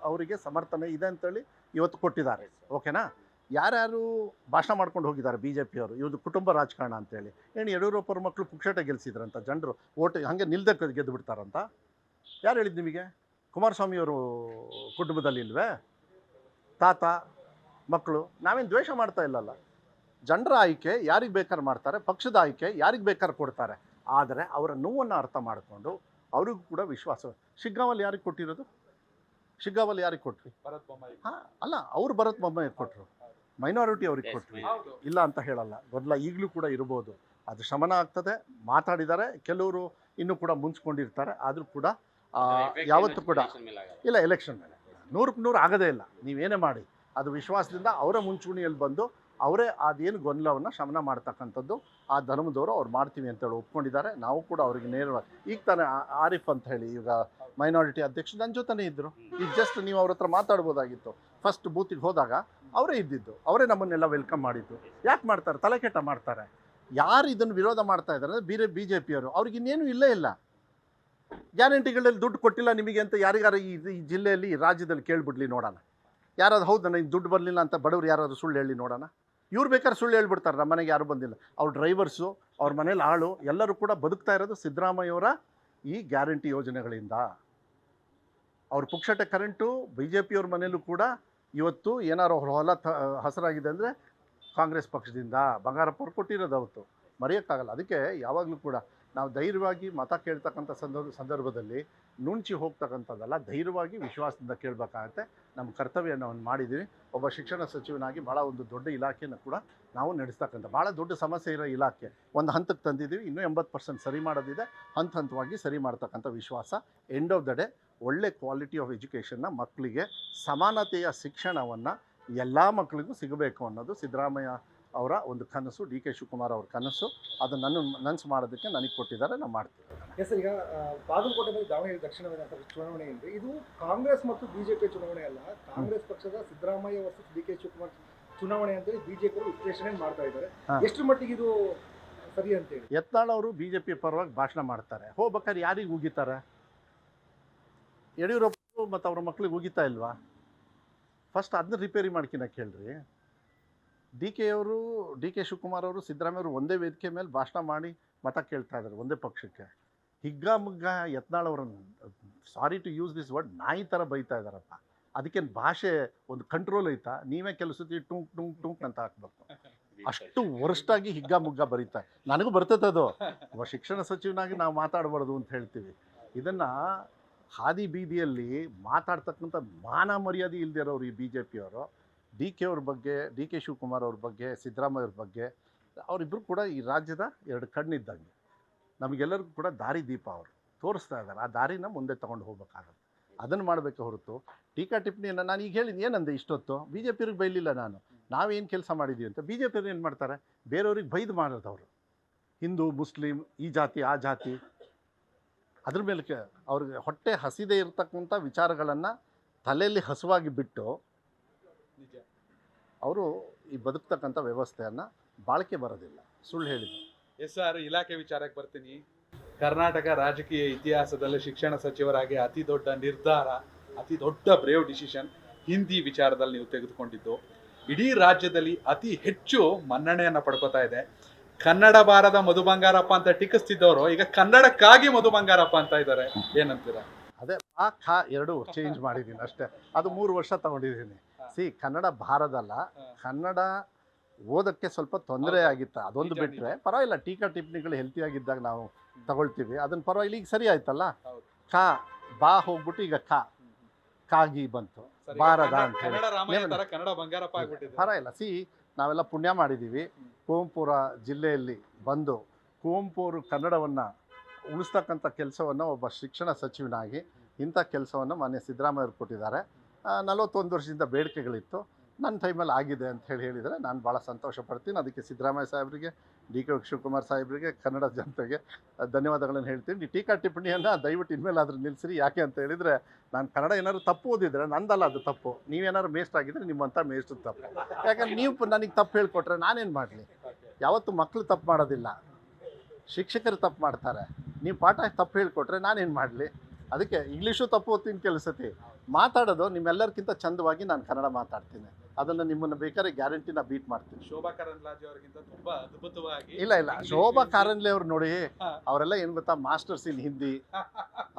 ಅವರಿಗೆ ಸಮರ್ಥನೆ ಇದೆ ಅಂತೇಳಿ ಇವತ್ತು ಕೊಟ್ಟಿದ್ದಾರೆ. ಓಕೆನಾ? ಯಾರ್ಯಾರು ಭಾಷಣ ಮಾಡ್ಕೊಂಡು ಹೋಗಿದ್ದಾರೆ ಬಿ ಜೆ ಪಿಯವರು, ಇವ್ರದ್ದು ಕುಟುಂಬ ರಾಜಕಾರಣ ಅಂತೇಳಿ. ಏನು ಯಡಿಯೂರಪ್ಪರ ಮಕ್ಕಳು ಪುಕ್ಷಟೆ ಗೆಲ್ಸಿದ್ರಂತ ಜನರು, ಓಟ್ ಹಾಗೆ ನಿಲ್ದೆ ಗೆದ್ದು ಬಿಡ್ತಾರಂತ ಯಾರು ಹೇಳಿದ್ದು ನಿಮಗೆ? ಕುಮಾರಸ್ವಾಮಿಯವರು ಕುಟುಂಬದಲ್ಲಿ ಇಲ್ವೇ ತಾತ ಮಕ್ಕಳು? ನಾವೇನು ದ್ವೇಷ ಮಾಡ್ತಾ ಇಲ್ಲಲ್ಲ. ಜನರ ಆಯ್ಕೆ ಯಾರಿಗೆ ಬೇಕಾದ್ರೆ ಮಾಡ್ತಾರೆ, ಪಕ್ಷದ ಆಯ್ಕೆ ಯಾರಿಗೆ ಬೇಕಾದ್ರೆ ಕೊಡ್ತಾರೆ. ಆದರೆ ಅವರ ನೋವನ್ನು ಅರ್ಥ ಮಾಡಿಕೊಂಡು ಅವ್ರಿಗೂ ಕೂಡ ವಿಶ್ವಾಸ. ಶಿಗ್ಗಾವಲ್ಲಿ ಯಾರಿಗೆ ಕೊಟ್ಟಿರೋದು? ಶಿಗ್ಗಾವಲ್ಲಿ ಯಾರಿಗೆ ಕೊಟ್ರಿ? ಭರತ್ ಬೊಮ್ಮಾಯಿ. ಹಾಂ ಅಲ್ಲ, ಅವ್ರು ಭರತ್ ಬೊಮ್ಮಾಯಿ ಕೊಟ್ಟರು, ಮೈನಾರಿಟಿ ಅವ್ರಿಗೆ ಕೊಟ್ರಿ. ಹೌದು. ಇಲ್ಲ ಅಂತ ಹೇಳಲ್ಲ, ಗೊಂದಲ ಈಗಲೂ ಕೂಡ ಇರ್ಬೋದು. ಅದು ಶಮನ ಆಗ್ತದೆ, ಮಾತಾಡಿದ್ದಾರೆ. ಕೆಲವರು ಇನ್ನೂ ಕೂಡ ಮುಂಚ್ಕೊಂಡಿರ್ತಾರೆ. ಆದರೂ ಕೂಡ ಯಾವತ್ತೂ ಕೂಡ ಇಲ್ಲ, ಎಲೆಕ್ಷನ್ ಮೇಲೆ 100ಕ್ಕೆ 100 ಆಗೋದೇ ಇಲ್ಲ. ನೀವೇನೇ ಮಾಡಿ ಅದು ವಿಶ್ವಾಸದಿಂದ ಅವರ ಮುಂಚೂಣಿಯಲ್ಲಿ ಬಂದು ಅವರೇ ಅದೇನು ಗೊಂದಲವನ್ನು ಶಮನ ಮಾಡ್ತಕ್ಕಂಥದ್ದು ಆ ಧರ್ಮದವರು ಅವ್ರು ಮಾಡ್ತೀವಿ ಅಂತೇಳಿ ಒಪ್ಕೊಂಡಿದ್ದಾರೆ. ನಾವು ಕೂಡ ಅವರಿಗೆ ನೇರವಾಗಿ ಈಗ ತಾನೇ ಆರಿಫ್ ಅಂತ ಹೇಳಿ ಈಗ ಮೈನಾರಿಟಿ ಅಧ್ಯಕ್ಷ ನನ್ನ ಜೊತೆನೇ ಇದ್ದರು. ಈಗ ಜಸ್ಟ್ ನೀವು ಅವ್ರ ಹತ್ರ ಮಾತಾಡ್ಬೋದಾಗಿತ್ತು. ಫಸ್ಟ್ ಬೂತಿಗೆ ಹೋದಾಗ ಅವರೇ ಇದ್ದಿದ್ದು, ಅವರೇ ನಮ್ಮನ್ನೆಲ್ಲ ವೆಲ್ಕಮ್ ಮಾಡಿದ್ದು. ಯಾಕೆ ಮಾಡ್ತಾರೆ? ತಲೆ ಕೆಟ್ಟ ಮಾಡ್ತಾರೆ. ಯಾರು ಇದನ್ನು ವಿರೋಧ ಮಾಡ್ತಾ ಇದ್ದಾರೆ ಅಂದರೆ ಬಿ ಜೆ ಪಿಯವರು. ಅವ್ರಿಗೆ ಇನ್ನೇನು ಇಲ್ಲೇ ಇಲ್ಲ. ಗ್ಯಾರಂಟಿಗಳಲ್ಲಿ ದುಡ್ಡು ಕೊಟ್ಟಿಲ್ಲ ನಿಮಗೆ ಅಂತ ಯಾರಿಗಾರು ಈ ಜಿಲ್ಲೆಯಲ್ಲಿ ಈ ರಾಜ್ಯದಲ್ಲಿ ಕೇಳಿಬಿಡ್ಲಿ ನೋಡೋಣ. ಯಾರಾದ್ರು ಹೌದು ನನಗೆ ದುಡ್ಡು ಬರಲಿಲ್ಲ ಅಂತ ಬಡವ್ರು ಯಾರಾದ್ರು ಸುಳ್ಳು ಹೇಳಿ ನೋಡೋಣ. ಇವ್ರು ಬೇಕಾದ್ರೆ ಸುಳ್ಳು ಹೇಳ್ಬಿಡ್ತಾರೆ, ನಮ್ಮ ಮನೆಗೆ ಯಾರು ಬಂದಿಲ್ಲ. ಅವ್ರ ಡ್ರೈವರ್ಸು, ಅವ್ರ ಮನೇಲಿ ಆಳು ಎಲ್ಲರೂ ಕೂಡ ಬದುಕ್ತಾ ಇರೋದು ಸಿದ್ದರಾಮಯ್ಯವರ ಈ ಗ್ಯಾರಂಟಿ ಯೋಜನೆಗಳಿಂದ. ಅವ್ರ ಪುಕ್ಷಟೆ ಕರೆಂಟು ಬಿ ಜೆ ಪಿಯವ್ರ ಮನೇಲೂ ಕೂಡ ಇವತ್ತು ಏನಾರು ಹೊಲ ಹಸರಾಗಿದೆ ಅಂದರೆ ಕಾಂಗ್ರೆಸ್ ಪಕ್ಷದಿಂದ ಬಂಗಾರಪ್ಪ ಅವ್ರು ಕೊಟ್ಟಿರೋದು ಅವತ್ತು ಮರೆಯೋಕ್ಕಾಗಲ್ಲ. ಅದಕ್ಕೆ ಯಾವಾಗಲೂ ಕೂಡ ನಾವು ಧೈರ್ಯವಾಗಿ ಮತ ಕೇಳ್ತಕ್ಕಂಥ ಸಂದರ್ಭದಲ್ಲಿ ನುಣ್ಚಿ ಹೋಗ್ತಕ್ಕಂಥದ್ದಲ್ಲ, ಧೈರ್ಯವಾಗಿ ವಿಶ್ವಾಸದಿಂದ ಕೇಳಬೇಕಾಗತ್ತೆ. ನಮ್ಮ ಕರ್ತವ್ಯ ನಾವು ಮಾಡಿದ್ದೀವಿ. ಒಬ್ಬ ಶಿಕ್ಷಣ ಸಚಿವನಾಗಿ ಭಾಳ ಒಂದು ದೊಡ್ಡ ಇಲಾಖೆಯನ್ನು ಕೂಡ ನಾವು ನಡೆಸ್ತಕ್ಕಂಥ ಭಾಳ ದೊಡ್ಡ ಸಮಸ್ಯೆ ಇರೋ ಇಲಾಖೆ ಒಂದು ಹಂತಕ್ಕೆ ತಂದಿದ್ದೀವಿ. ಇನ್ನೂ 80% ಸರಿ ಮಾಡೋದಿದೆ. ಹಂತವಾಗಿ ಸರಿ ಮಾಡ್ತಕ್ಕಂಥ ವಿಶ್ವಾಸ. ಎಂಡ್ ಆಫ್ ದ ಡೇ ಒಳ್ಳೆ ಕ್ವಾಲಿಟಿ ಆಫ್ ಎಜುಕೇಷನ್ನ ಮಕ್ಕಳಿಗೆ ಸಮಾನತೆಯ ಶಿಕ್ಷಣವನ್ನು ಎಲ್ಲ ಮಕ್ಕಳಿಗೂ ಸಿಗಬೇಕು ಅನ್ನೋದು ಸಿದ್ದರಾಮಯ್ಯ ಅವರ ಒಂದು ಕನಸು, ಡಿ ಕೆ ಶಿವಕುಮಾರ್ ಅವ್ರ ಕನಸು. ಅದನ್ನು ನನಸು ಮಾಡೋದಕ್ಕೆ ನನಗೆ ಕೊಟ್ಟಿದ್ದಾರೆ, ನಾವು ಮಾಡ್ತೀವಿ. ಎಸ್, ಈಗ ಬಾಗಲಕೋಟೆ ಮೇಲೆ ದಾವಣಗೆರೆ ದಕ್ಷಿಣ ವಿಧಾನಸಭೆ ಚುನಾವಣೆ ಇದೆ. ಇದು ಕಾಂಗ್ರೆಸ್ ಮತ್ತು ಬಿಜೆಪಿ ಚುನಾವಣೆ ಅಲ್ಲ. ಕಾಂಗ್ರೆಸ್ ಪಕ್ಷದ Siddaramaiah versus D K Shivakumar ಚುನಾವಣೆ ಅಂತೇಳಿ ಬಿಜೆಪಿ ಅವರು ವಿಶ್ಲೇಷಣೆ ಮಾಡ್ತಾ ಇದ್ದಾರೆ. ಎಷ್ಟು ಮಟ್ಟಿಗೆ ಇದು ಸರಿ ಅಂತೇಳಿ? ಯತ್ನಾಳ್ ಅವರು ಬಿ ಜೆ ಪಿ ಪರವಾಗಿ ಭಾಷಣ ಮಾಡ್ತಾರೆ. ಹೋಗ್ಬೇಕಾದ್ರೆ ಯಾರಿಗೆ ಉಗಿತಾರೆ? ಯಡಿಯೂರಪ್ಪ ಮತ್ತು ಅವ್ರ ಮಕ್ಳಿಗೆ ಉಗಿತಾ ಇಲ್ವಾ? ಫಸ್ಟ್ ಅದನ್ನ ರಿಪೇರಿ ಮಾಡ್ಕಿನ ಕೇಳ್ರಿ. ಡಿ ಕೆ ಶಿವಕುಮಾರ್ ಅವರು ಸಿದ್ದರಾಮಯ್ಯ ಅವರು ಒಂದೇ ವೇದಿಕೆ ಮೇಲೆ ಭಾಷಣ ಮಾಡಿ ಮತ ಕೇಳ್ತಾ ಇದ್ದಾರೆ ಒಂದೇ ಪಕ್ಷಕ್ಕೆ. ಹಿಗ್ಗಾಮುಗ್ಗ ಯತ್ನಾಳ್ ಅವರನ್ನು, sorry to use this word, ನಾಯಿ ಥರ ಬೈತಾ ಇದ್ದಾರಪ್ಪ. ಅದಕ್ಕೇನು ಭಾಷೆ ಒಂದು ಕಂಟ್ರೋಲ್ ಐತಾ? ನೀವೇ ಕೆಲಸತಿ ಟುಂಕ್ ಟುಂಕ್ ಟುಂಕ್ ಅಂತ ಹಾಕ್ಬೇಕು. ಅಷ್ಟು ವರ್ಸ್ಟಾಗಿ ಹಿಗ್ಗಾಮುಗ್ಗ ಬರೀತಾ. ನನಗೂ ಬರ್ತೈತೆ ಅದು. ಒಬ್ಬ ಶಿಕ್ಷಣ ಸಚಿವನಾಗಿ ನಾವು ಮಾತಾಡಬಾರ್ದು ಅಂತ ಹೇಳ್ತೀವಿ. ಇದನ್ನು ಹಾದಿ ಬೀದಿಯಲ್ಲಿ ಮಾತಾಡ್ತಕ್ಕಂಥ ಮಾನ ಮರ್ಯಾದೆ ಇಲ್ಲದೆ ಇರೋರು ಈ ಬಿ ಜೆ ಪಿಯವರು. ಡಿ ಕೆ ಶಿವಕುಮಾರ್ ಅವ್ರ ಬಗ್ಗೆ, ಸಿದ್ದರಾಮಯ್ಯ ಅವ್ರ ಬಗ್ಗೆ, ಅವರಿಬ್ಬರು ಕೂಡ ಈ ರಾಜ್ಯದ ಎರಡು ಕಣ್ಣಿದ್ದಂಗೆ. ನಮಗೆಲ್ಲರಿಗೂ ಕೂಡ ದಾರಿ ದೀಪ ಅವರು ತೋರಿಸ್ತಾ ಇದ್ದಾರೆ. ಆ ದಾರಿನ ಮುಂದೆ ತೊಗೊಂಡು ಹೋಗ್ಬೇಕಾಗತ್ತೆ. ಅದನ್ನು ಮಾಡಬೇಕು ಹೊರತು ಟೀಕಾ ಟಿಪ್ಪಣಿಯನ್ನು ನಾನು ಈಗ ಹೇಳಿದ್ದು ಏನಂದೆ ಇಷ್ಟೊತ್ತು? ಬಿ ಜೆ ಪಿಯವ್ರಿಗೆ ಬೈಲಿಲ್ಲ ನಾನು. ನಾವೇನು ಕೆಲಸ ಮಾಡಿದ್ದೀವಿ ಅಂತ. ಬಿ ಜೆ ಪಿಯವ್ರು ಏನು ಮಾಡ್ತಾರೆ? ಬೇರೆಯವ್ರಿಗೆ ಬೈದು ಮಾಡೋದು ಅವರು. ಹಿಂದೂ, ಮುಸ್ಲಿಂ, ಈ ಜಾತಿ ಆ ಜಾತಿ, ಅದ್ರ ಮೇಲೆ ಅವ್ರಿಗೆ ಹೊಟ್ಟೆ ಹಸಿದೇ ಇರತಕ್ಕಂಥ ವಿಚಾರಗಳನ್ನು ತಲೆಯಲ್ಲಿ ಹಸುವಾಗಿ ಬಿಟ್ಟು ಅವರು ಈ ಬದುಕ್ತಕ್ಕಂಥ ವ್ಯವಸ್ಥೆಯನ್ನು ಬಾಳಿಕೆ ಬರೋದಿಲ್ಲ. ಸುಳ್ಳು ಹೇಳಿದ್ರು. ಎಸ್ ಸರ್, ಇಲಾಖೆ ವಿಚಾರಕ್ಕೆ ಬರ್ತೀನಿ. ಕರ್ನಾಟಕ ರಾಜಕೀಯ ಇತಿಹಾಸದಲ್ಲಿ ಶಿಕ್ಷಣ ಸಚಿವರಾಗಿ ಅತಿ ದೊಡ್ಡ ನಿರ್ಧಾರ, ಅತಿ ದೊಡ್ಡ ಬ್ರೇವ್ ಡಿಸಿಷನ್ ಹಿಂದಿ ವಿಚಾರದಲ್ಲಿ ನೀವು ತೆಗೆದುಕೊಂಡಿದ್ದು ಇಡೀ ರಾಜ್ಯದಲ್ಲಿ ಅತಿ ಹೆಚ್ಚು ಮನ್ನಣೆಯನ್ನು ಪಡ್ಕೋತಾ ಇದೆ. ಕನ್ನಡ ಬಾರದ ಮಧು ಬಂಗಾರಪ್ಪ ಅಂತ ಟೀಕಿಸ್ತಿದ್ದವರು ಈಗ ಕನ್ನಡಕ್ಕಾಗಿ ಮಧು ಬಂಗಾರಪ್ಪ ಅಂತ ಇದ್ದಾರೆ. ಏನಂತೀರ? ಅದೇ ಆ ಖಾ ಎರಡು ಚೇಂಜ್ ಮಾಡಿದ್ದೀನಿ ಅಷ್ಟೇ. ಅದು 3 ವರ್ಷ ತಗೊಂಡಿದ್ದೀನಿ. ಕನ್ನಡ ಭಾರದಲ್ಲ, ಕನ್ನಡ ಓದೋಕ್ಕೆ ಸ್ವಲ್ಪ ತೊಂದರೆ ಆಗಿತ್ತು. ಅದೊಂದು ಬಿಟ್ಟರೆ ಪರವಾಗಿಲ್ಲ. ಟೀಕಾ ಟಿಪ್ಪಣಿಗಳು ಹೆಲ್ತಿಯಾಗಿದ್ದಾಗ ನಾವು ತಗೊಳ್ತೀವಿ. ಅದನ್ನು ಪರವಾಗಿಲ್ಲ. ಈಗ ಸರಿ ಆಯ್ತಲ್ಲ. ಖಾ ಬಾ ಹೋಗ್ಬಿಟ್ಟು ಈಗ ಕಾಗಿ ಬಂತು, ಭಾರದ ಅಂತ ಹೇಳಿ. ಕನ್ನಡ ಬಂಗಾರಪ್ಪ ಆಗ್ಬಿಟ್ಟಿದೆ. ಪರವಾಗಿಲ್ಲ. ನಾವೆಲ್ಲ ಪುಣ್ಯ ಮಾಡಿದ್ದೀವಿ. ಕುವೆಂಪುರ ಜಿಲ್ಲೆಯಲ್ಲಿ ಬಂದು ಕುವೆಂಪು ಅವರು ಕನ್ನಡವನ್ನು ಉಳಿಸ್ತಕ್ಕಂಥ ಕೆಲಸವನ್ನು ಒಬ್ಬ ಶಿಕ್ಷಣ ಸಚಿವನಾಗಿ ಇಂಥ ಕೆಲಸವನ್ನು ಮಾನ್ಯ ಸಿದ್ದರಾಮಯ್ಯ ಅವರು ಕೊಟ್ಟಿದ್ದಾರೆ. 41 ವರ್ಷದಿಂದ ಬೇಡಿಕೆಗಳಿತ್ತು. ನನ್ನ ಟೈಮಲ್ಲಿ ಆಗಿದೆ ಅಂತ ಹೇಳಿದರೆ ನಾನು ಭಾಳ ಸಂತೋಷ ಪಡ್ತೀನಿ. ಅದಕ್ಕೆ ಸಿದ್ದರಾಮಯ್ಯ ಸಾಹೇಬರಿಗೆ, ಡಿ ಕೆ ಶಿವಕುಮಾರ್ ಸಾಹೇಬರಿಗೆ, ಕನ್ನಡ ಜನತೆಗೆ ಧನ್ಯವಾದಗಳನ್ನು ಹೇಳ್ತೀನಿ. ಈ ಟೀಕಾ ಟಿಪ್ಪಣಿಯನ್ನು ದಯವಿಟ್ಟು ಇನ್ಮೇಲೆ ಆದರೂ ನಿಲ್ಲಿಸ್ರಿ. ಯಾಕೆ ಅಂತ ಹೇಳಿದರೆ, ನಾನು ಕನ್ನಡ ಏನಾದ್ರು ತಪ್ಪು ಓದಿದರೆ ನಂದಲ್ಲ ಅದು ತಪ್ಪು. ನೀವೇನಾದ್ರು ಮೇಸ್ಟ್ ಆಗಿದ್ದರೆ ನಿಮ್ಮಂಥ ಮೇಸ್ಟ್ ತಪ್ಪು. ಯಾಕಂದ್ರೆ ನೀವು ನನಗೆ ತಪ್ಪು ಹೇಳ್ಕೊಟ್ರೆ ನಾನೇನು ಮಾಡಲಿ? ಯಾವತ್ತೂ ಮಕ್ಕಳು ತಪ್ಪು ಮಾಡೋದಿಲ್ಲ, ಶಿಕ್ಷಕರು ತಪ್ಪು ಮಾಡ್ತಾರೆ. ನೀವು ಪಾಠ ತಪ್ಪು ಹೇಳ್ಕೊಟ್ರೆ ನಾನೇನು ಮಾಡಲಿ? ಅದಕ್ಕೆ ಇಂಗ್ಲೀಷು ತಪ್ಪು ಓದ್ತೀನಿ ಕೆಲವು ಸತಿ. ಮಾತಾಡೋದು ನಿಮ್ಮೆಲ್ಲರಿಗಿಂತ ಚಂದವಾಗಿ ನಾನು ಕನ್ನಡ ಮಾತಾಡ್ತೀನಿ. ಅದನ್ನು ನಿಮ್ಮನ್ನು ಬೇಕಾದ್ರೆ ಗ್ಯಾರಂಟಿನ ಬೀಟ್ ಮಾಡ್ತೀನಿ. ಶೋಭಾ ಕರಂದ್ಲಾಜೆ ಅವರಿಗಿಂತ ತುಂಬಾ ಅದ್ಭುತವಾಗಿ ಇಲ್ಲ English, ಶೋಭಾ ಹಿಂದಿ- ಕಾರಂದ್ಲೆ ಅವ್ರು ನೋಡಿ, ಹಾ. ಅವರೆಲ್ಲ ಏನು ಗೊತ್ತಾ, ಮಾಸ್ಟರ್ಸ್ ಇನ್ ಹಿಂದಿ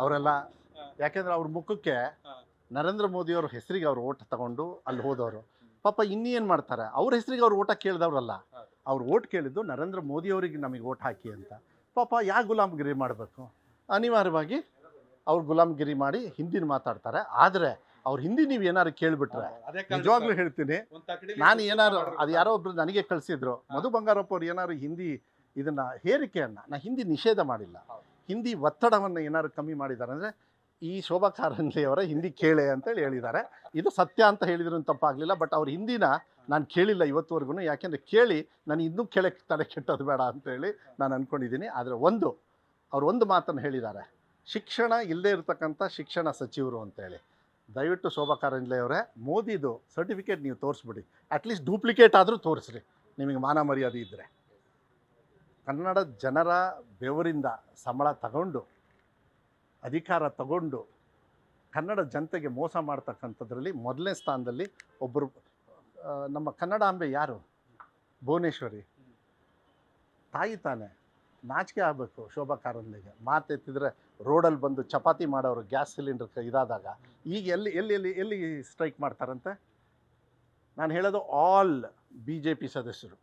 ಅವರೆಲ್ಲ. ಹಾ. ಯಾಕೆಂದ್ರೆ ಅವ್ರ ಮುಖಕ್ಕೆ ಹಾ. ನರೇಂದ್ರ ಮೋದಿ ಅವ್ರ ಹೆಸರಿಗೆ ಅವ್ರು ಓಟ್ ತಗೊಂಡು ಅಲ್ಲಿ ಹೋದವರು. ಪಾಪ ಇನ್ನೇನು ಮಾಡ್ತಾರೆ, ಅವ್ರ ಹೆಸರಿಗೆ ಅವ್ರು ಓಟ ಕೇಳಿದವ್ರಲ್ಲ, ಹೌದು. ಅವ್ರು ಓಟ್ ಕೇಳಿದ್ದು ನರೇಂದ್ರ ಮೋದಿ ಅವರಿಗೆ ನಮಗೆ ಓಟ್ ಹಾಕಿ ಅಂತ. ಪಾಪ ಯಾಕೆ ಗುಲಾಮ್ಗಿರಿ ಮಾಡಬೇಕು? ಅನಿವಾರ್ಯವಾಗಿ ಅವ್ರು ಗುಲಾಮ್ಗಿರಿ ಮಾಡಿ ಹಿಂದಿನ ಮಾತಾಡ್ತಾರೆ. ಆದರೆ ಅವ್ರು ಹಿಂದಿ ನೀವು ಏನಾದ್ರು ಕೇಳಿಬಿಟ್ರೆ, ಅದೇ ಕಾರಣ ನಿಜವಾಗ್ಲೂ ಸರ್, ಹೇಳ್ತೀನಿ, ಒಂದ್ ತಕಡಿಲಿ ನಾನು ತುಪ್ಪ ಏನಾರು ಮಾಡಿದ್ರು ಅದು ಯಾರೋ ಒಬ್ರು ನನಗೆ ಕಳಿಸಿದ್ರು, ಮಧು ಬಂಗಾರಪ್ಪ ಅವ್ರು ಏನಾದ್ರು ಹಿಂದಿ ಇದನ್ನ ಹೇರಿಕೆಯನ್ನು, ನಾ ಹಿಂದಿ ನಿಷೇಧ ಮಾಡಿಲ್ಲ, ಹೌದು. ಹಿಂದಿ ಒತ್ತಡವನ್ನು ಏನಾದ್ರು ಕಮ್ಮಿ ಮಾಡಿದ್ದಾರೆ ಅಂದರೆ ಈ ಶೋಭಾ ಕಾರಂದ್ಲೆ ಅವರ ಹಿಂದಿ ಕೇಳೆ ಅಂತೇಳಿ ಹೇಳಿದ್ದಾರೆ. ಇದು ಸತ್ಯ ಅಂತ ಹೇಳಿದ್ರು ತಪ್ಪಾಗಲಿಲ್ಲ. ಬಟ್ ಅವ್ರ ಹಿಂದಿನ ನಾನು ಕೇಳಿಲ್ಲ ಇವತ್ತುವರೆಗೂ, ಯಾಕೆಂದರೆ ಕೇಳಿ ನಾನು ಇನ್ನೂ ಕೇಳಕ್ಕೆ ತಲೆ ಕೆಟ್ಟೋದು ಬೇಡ ಅಂತೇಳಿ ನಾನು ಅಂದ್ಕೊಂಡಿದ್ದೀನಿ. ಆದರೆ ಅವ್ರು ಒಂದು ಮಾತನ್ನು ಹೇಳಿದ್ದಾರೆ, ಶಿಕ್ಷಣ ಇಲ್ಲದೇ ಇರತಕ್ಕಂಥ ಶಿಕ್ಷಣ ಸಚಿವರು ಅಂತೇಳಿ. ದಯವಿಟ್ಟು ಶೋಭಾ ಕಾರಂದ್ಲೆ ಅವರೇ, ಮೋದಿದು ಸರ್ಟಿಫಿಕೇಟ್ ನೀವು ತೋರಿಸ್ಬಿಡಿ, ಅಟ್ಲೀಸ್ಟ್ ಡೂಪ್ಲಿಕೇಟ್ ಆದರೂ ತೋರಿಸ್ರಿ ನಿಮಗೆ ಮಾನ ಮರ್ಯಾದೆ ಇದ್ದರೆ. ಕನ್ನಡ ಜನರ ಬೆವರಿಂದ ಸಂಬಳ ತಗೊಂಡು ಅಧಿಕಾರ ತಗೊಂಡು ಕನ್ನಡ ಜನತೆಗೆ ಮೋಸ ಮಾಡ್ತಕ್ಕಂಥದ್ರಲ್ಲಿ ಮೊದಲನೇ ಸ್ಥಾನದಲ್ಲಿ ಒಬ್ಬರು ನಮ್ಮ ಕನ್ನಡಾಂಬೆ ಯಾರು? ಭುವನೇಶ್ವರಿ ತಾಯಿ ತಾನೆ. ನಾಚಿಕೆ ಆಗಬೇಕು ಶೋಭಾ ಕಾರಂದ್ಲೆಗೆ. ಮಾತೆತ್ತಿದ್ರೆ ರೋಡಲ್ಲಿ ಬಂದು ಚಪಾತಿ ಮಾಡೋರು ಗ್ಯಾಸ್ ಸಿಲಿಂಡರ್ ಇದಾದಾಗ ಈಗ ಎಲ್ಲಿ ಸ್ಟ್ರೈಕ್ ಮಾಡ್ತಾರಂತೆ? ನಾನು ಹೇಳೋದು ಆಲ್ BJP ಸದಸ್ಯರು.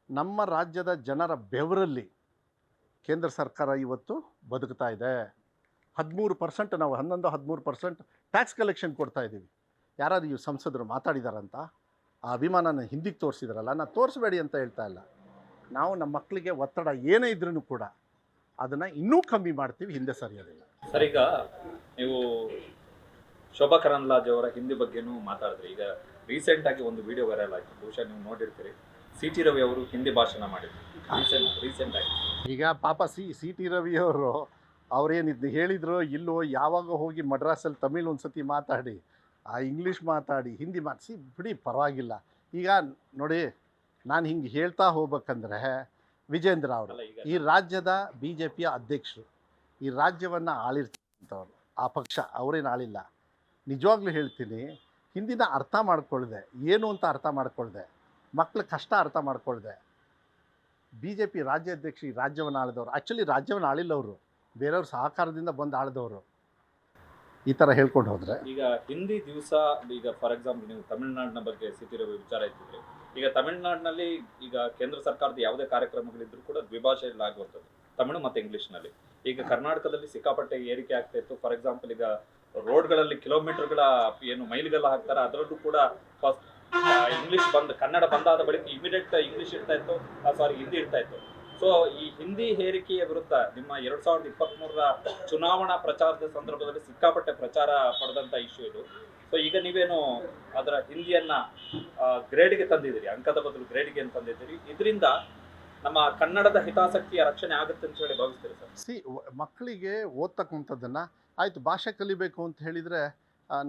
ನಮ್ಮ ರಾಜ್ಯದ ಜನರ ಬೆವರಲ್ಲಿ ಕೇಂದ್ರ ಸರ್ಕಾರ ಇವತ್ತು ಬದುಕ್ತಾ ಇದೆ. 13% ನಾವು 13% ಟ್ಯಾಕ್ಸ್ ಕಲೆಕ್ಷನ್ ಕೊಡ್ತಾ ಇದ್ದೀವಿ. ಯಾರಾದ್ರು ಈ ಸಂಸದರು ಮಾತಾಡಿದಾರಂತ? ಆ ಅಭಿಮಾನನ ಹಿಂದಿಗೆ ತೋರಿಸಿದ್ರಲ್ಲ, ನಾನು ತೋರಿಸ್ಬೇಡಿ ಅಂತ ಹೇಳ್ತಾ ಇಲ್ಲ. ನಾವು ನಮ್ಮ ಮಕ್ಕಳಿಗೆ ಒತ್ತಡ ಏನೇ ಇದ್ರೂ ಕೂಡ ಅದನ್ನು ಇನ್ನೂ ಕಮ್ಮಿ ಮಾಡ್ತೀವಿ, ಹಿಂದೆ ಸರಿಯೋದಿಲ್ಲ. ಸರ್, ಈಗ ನೀವು ಶೋಭಾ ಕರಂದ್ಲಾಜೆ ಅವರ ಹಿಂದಿ ಬಗ್ಗೆನೂ ಮಾತಾಡಿದ್ರಿ. ಈಗ ರೀಸೆಂಟಾಗಿ ಒಂದು ವಿಡಿಯೋ ವೈರಲ್ ಆಯಿತು, ಬಹುಶಃ ನೀವು ನೋಡಿರ್ತೀರಿ. CT ರವಿ ಅವರು ಹಿಂದಿ ಭಾಷಣ ಮಾಡಿದ್ರು ರೀಸೆಂಟಾಗಿ. ಈಗ ಪಾಪ CT ರವಿ ಅವರು ಅವ್ರೇನಿದ್ದು ಹೇಳಿದ್ರು ಇಲ್ಲೋ, ಯಾವಾಗ ಹೋಗಿ ಮಡ್ರಾಸಲ್ಲಿ ತಮಿಳ್ ಒಂದು ಸತಿ ಮಾತಾಡಿ, ಇಂಗ್ಲೀಷ್ ಮಾತಾಡಿ, ಹಿಂದಿ ಮಾಡಿಸಿ ಬಿಡಿ, ಪರವಾಗಿಲ್ಲ. ಈಗ ನೋಡಿ, ನಾನು ಹಿಂಗೆ ಹೇಳ್ತಾ ಹೋಗ್ಬೇಕಂದ್ರೆ ವಿಜೇಂದ್ರ ಅವರು ಈ ರಾಜ್ಯದ BJPಯ ಅಧ್ಯಕ್ಷರು, ಈ ರಾಜ್ಯವನ್ನು ಆಳಿರ್ತಕ್ಕಂಥವ್ರು, ಆ ಪಕ್ಷ ಅವರೇನು ಆಳಿಲ್ಲ. ನಿಜವಾಗ್ಲೂ ಹೇಳ್ತೀನಿ, ಹಿಂದಿನ ಅರ್ಥ ಮಾಡ್ಕೊಳ್ದೆ, ಏನು ಅಂತ ಅರ್ಥ ಮಾಡ್ಕೊಳ್ದೆ, ಮಕ್ಕಳ ಕಷ್ಟ ಅರ್ಥ ಮಾಡ್ಕೊಳ್ದೆ, BJP ರಾಜ್ಯಾಧ್ಯಕ್ಷ ಈ ರಾಜ್ಯವನ್ನು ಆಳಿದವರು. ಆ್ಯಕ್ಚುಲಿ ರಾಜ್ಯವನ್ನು ಆಳಿಲ್ಲವರು, ಬೇರೆಯವ್ರ ಸಹಕಾರದಿಂದ ಬಂದು ಆಳಿದವರು. ಈ ಥರ ಹೇಳ್ಕೊಂಡು ಹೋದರೆ ಈಗ ಹಿಂದಿ ದಿವಸ, ಈಗ ಫಾರ್ ಎಕ್ಸಾಂಪಲ್ ನೀವು ತಮಿಳುನಾಡಿನ ಬಗ್ಗೆ CT ರವಿ ವಿಚಾರ ಇತ್ತಿದ್ರೆ, ಈಗ ತಮಿಳುನಾಡಿನಲ್ಲಿ ಈಗ ಕೇಂದ್ರ ಸರ್ಕಾರದ ಯಾವುದೇ ಕಾರ್ಯಕ್ರಮಗಳಿದ್ರು ಕೂಡ ದ್ವಿಭಾಷೆಯಲ್ಲಿ ಆಗುವಂಥದ್ದು, ತಮಿಳು ಮತ್ತು ಇಂಗ್ಲೀಷ್ನಲ್ಲಿ. ಈಗ ಕರ್ನಾಟಕದಲ್ಲಿ ಸಿಕ್ಕಾಪಟ್ಟೆ ಏರಿಕೆ ಆಗ್ತಾ ಇತ್ತು. ಫಾರ್ ಎಕ್ಸಾಂಪಲ್ ಈಗ ರೋಡ್ಗಳಲ್ಲಿ ಕಿಲೋಮೀಟರ್ಗಳ ಏನು ಮೈಲಿಗೆಲ್ಲ ಹಾಕ್ತಾರೆ, ಅದರಲ್ಲೂ ಕೂಡ ಫಸ್ಟ್ ಇಂಗ್ಲೀಷ್ ಕನ್ನಡ ಬಂದಾದ ಬಳಿಕ ಇಮಿಡಿಯೇಟ್ ಇಂಗ್ಲೀಷ್ ಇರ್ತಾ ಇತ್ತು, ಹಿಂದಿ ಇರ್ತಾ ಇತ್ತು. ಸೊ ಈ ಹಿಂದಿ ಹೇರಿಕೆಯ ವಿರುದ್ಧ ನಿಮ್ಮ 2023ರ ಚುನಾವಣಾ ಪ್ರಚಾರದ ಸಂದರ್ಭದಲ್ಲಿ ಸಿಕ್ಕಾಪಟ್ಟೆ ಪ್ರಚಾರ ಪಡೆದಂಥ ಇಶ್ಯೂ ಇದು. ಸೊ ಈಗ ನೀವೇನು ಅದರ ಹಿಂದಿಯನ್ನ ಗ್ರೇಡ್ಗೆ ತಂದಿದ್ದೀರಿ, ಅಂಕದ ಬದಲು ಗ್ರೇಡ್ಗೆ ಅಂತ ತಂದಿದ್ದೀರಿ. ಇದರಿಂದ ನಮ್ಮ ಕನ್ನಡದ ಹಿತಾಸಕ್ತಿಯ ರಕ್ಷಣೆ ಆಗುತ್ತೆ ಅಂತ ಹೇಳಿ ಭಾವಿಸ್ತೀರಿ ಸರ್? ಮಕ್ಕಳಿಗೆ ಓದ್ತಕ್ಕಂಥದ್ದನ್ನು ಆಯಿತು, ಭಾಷೆ ಕಲಿಬೇಕು ಅಂತ ಹೇಳಿದರೆ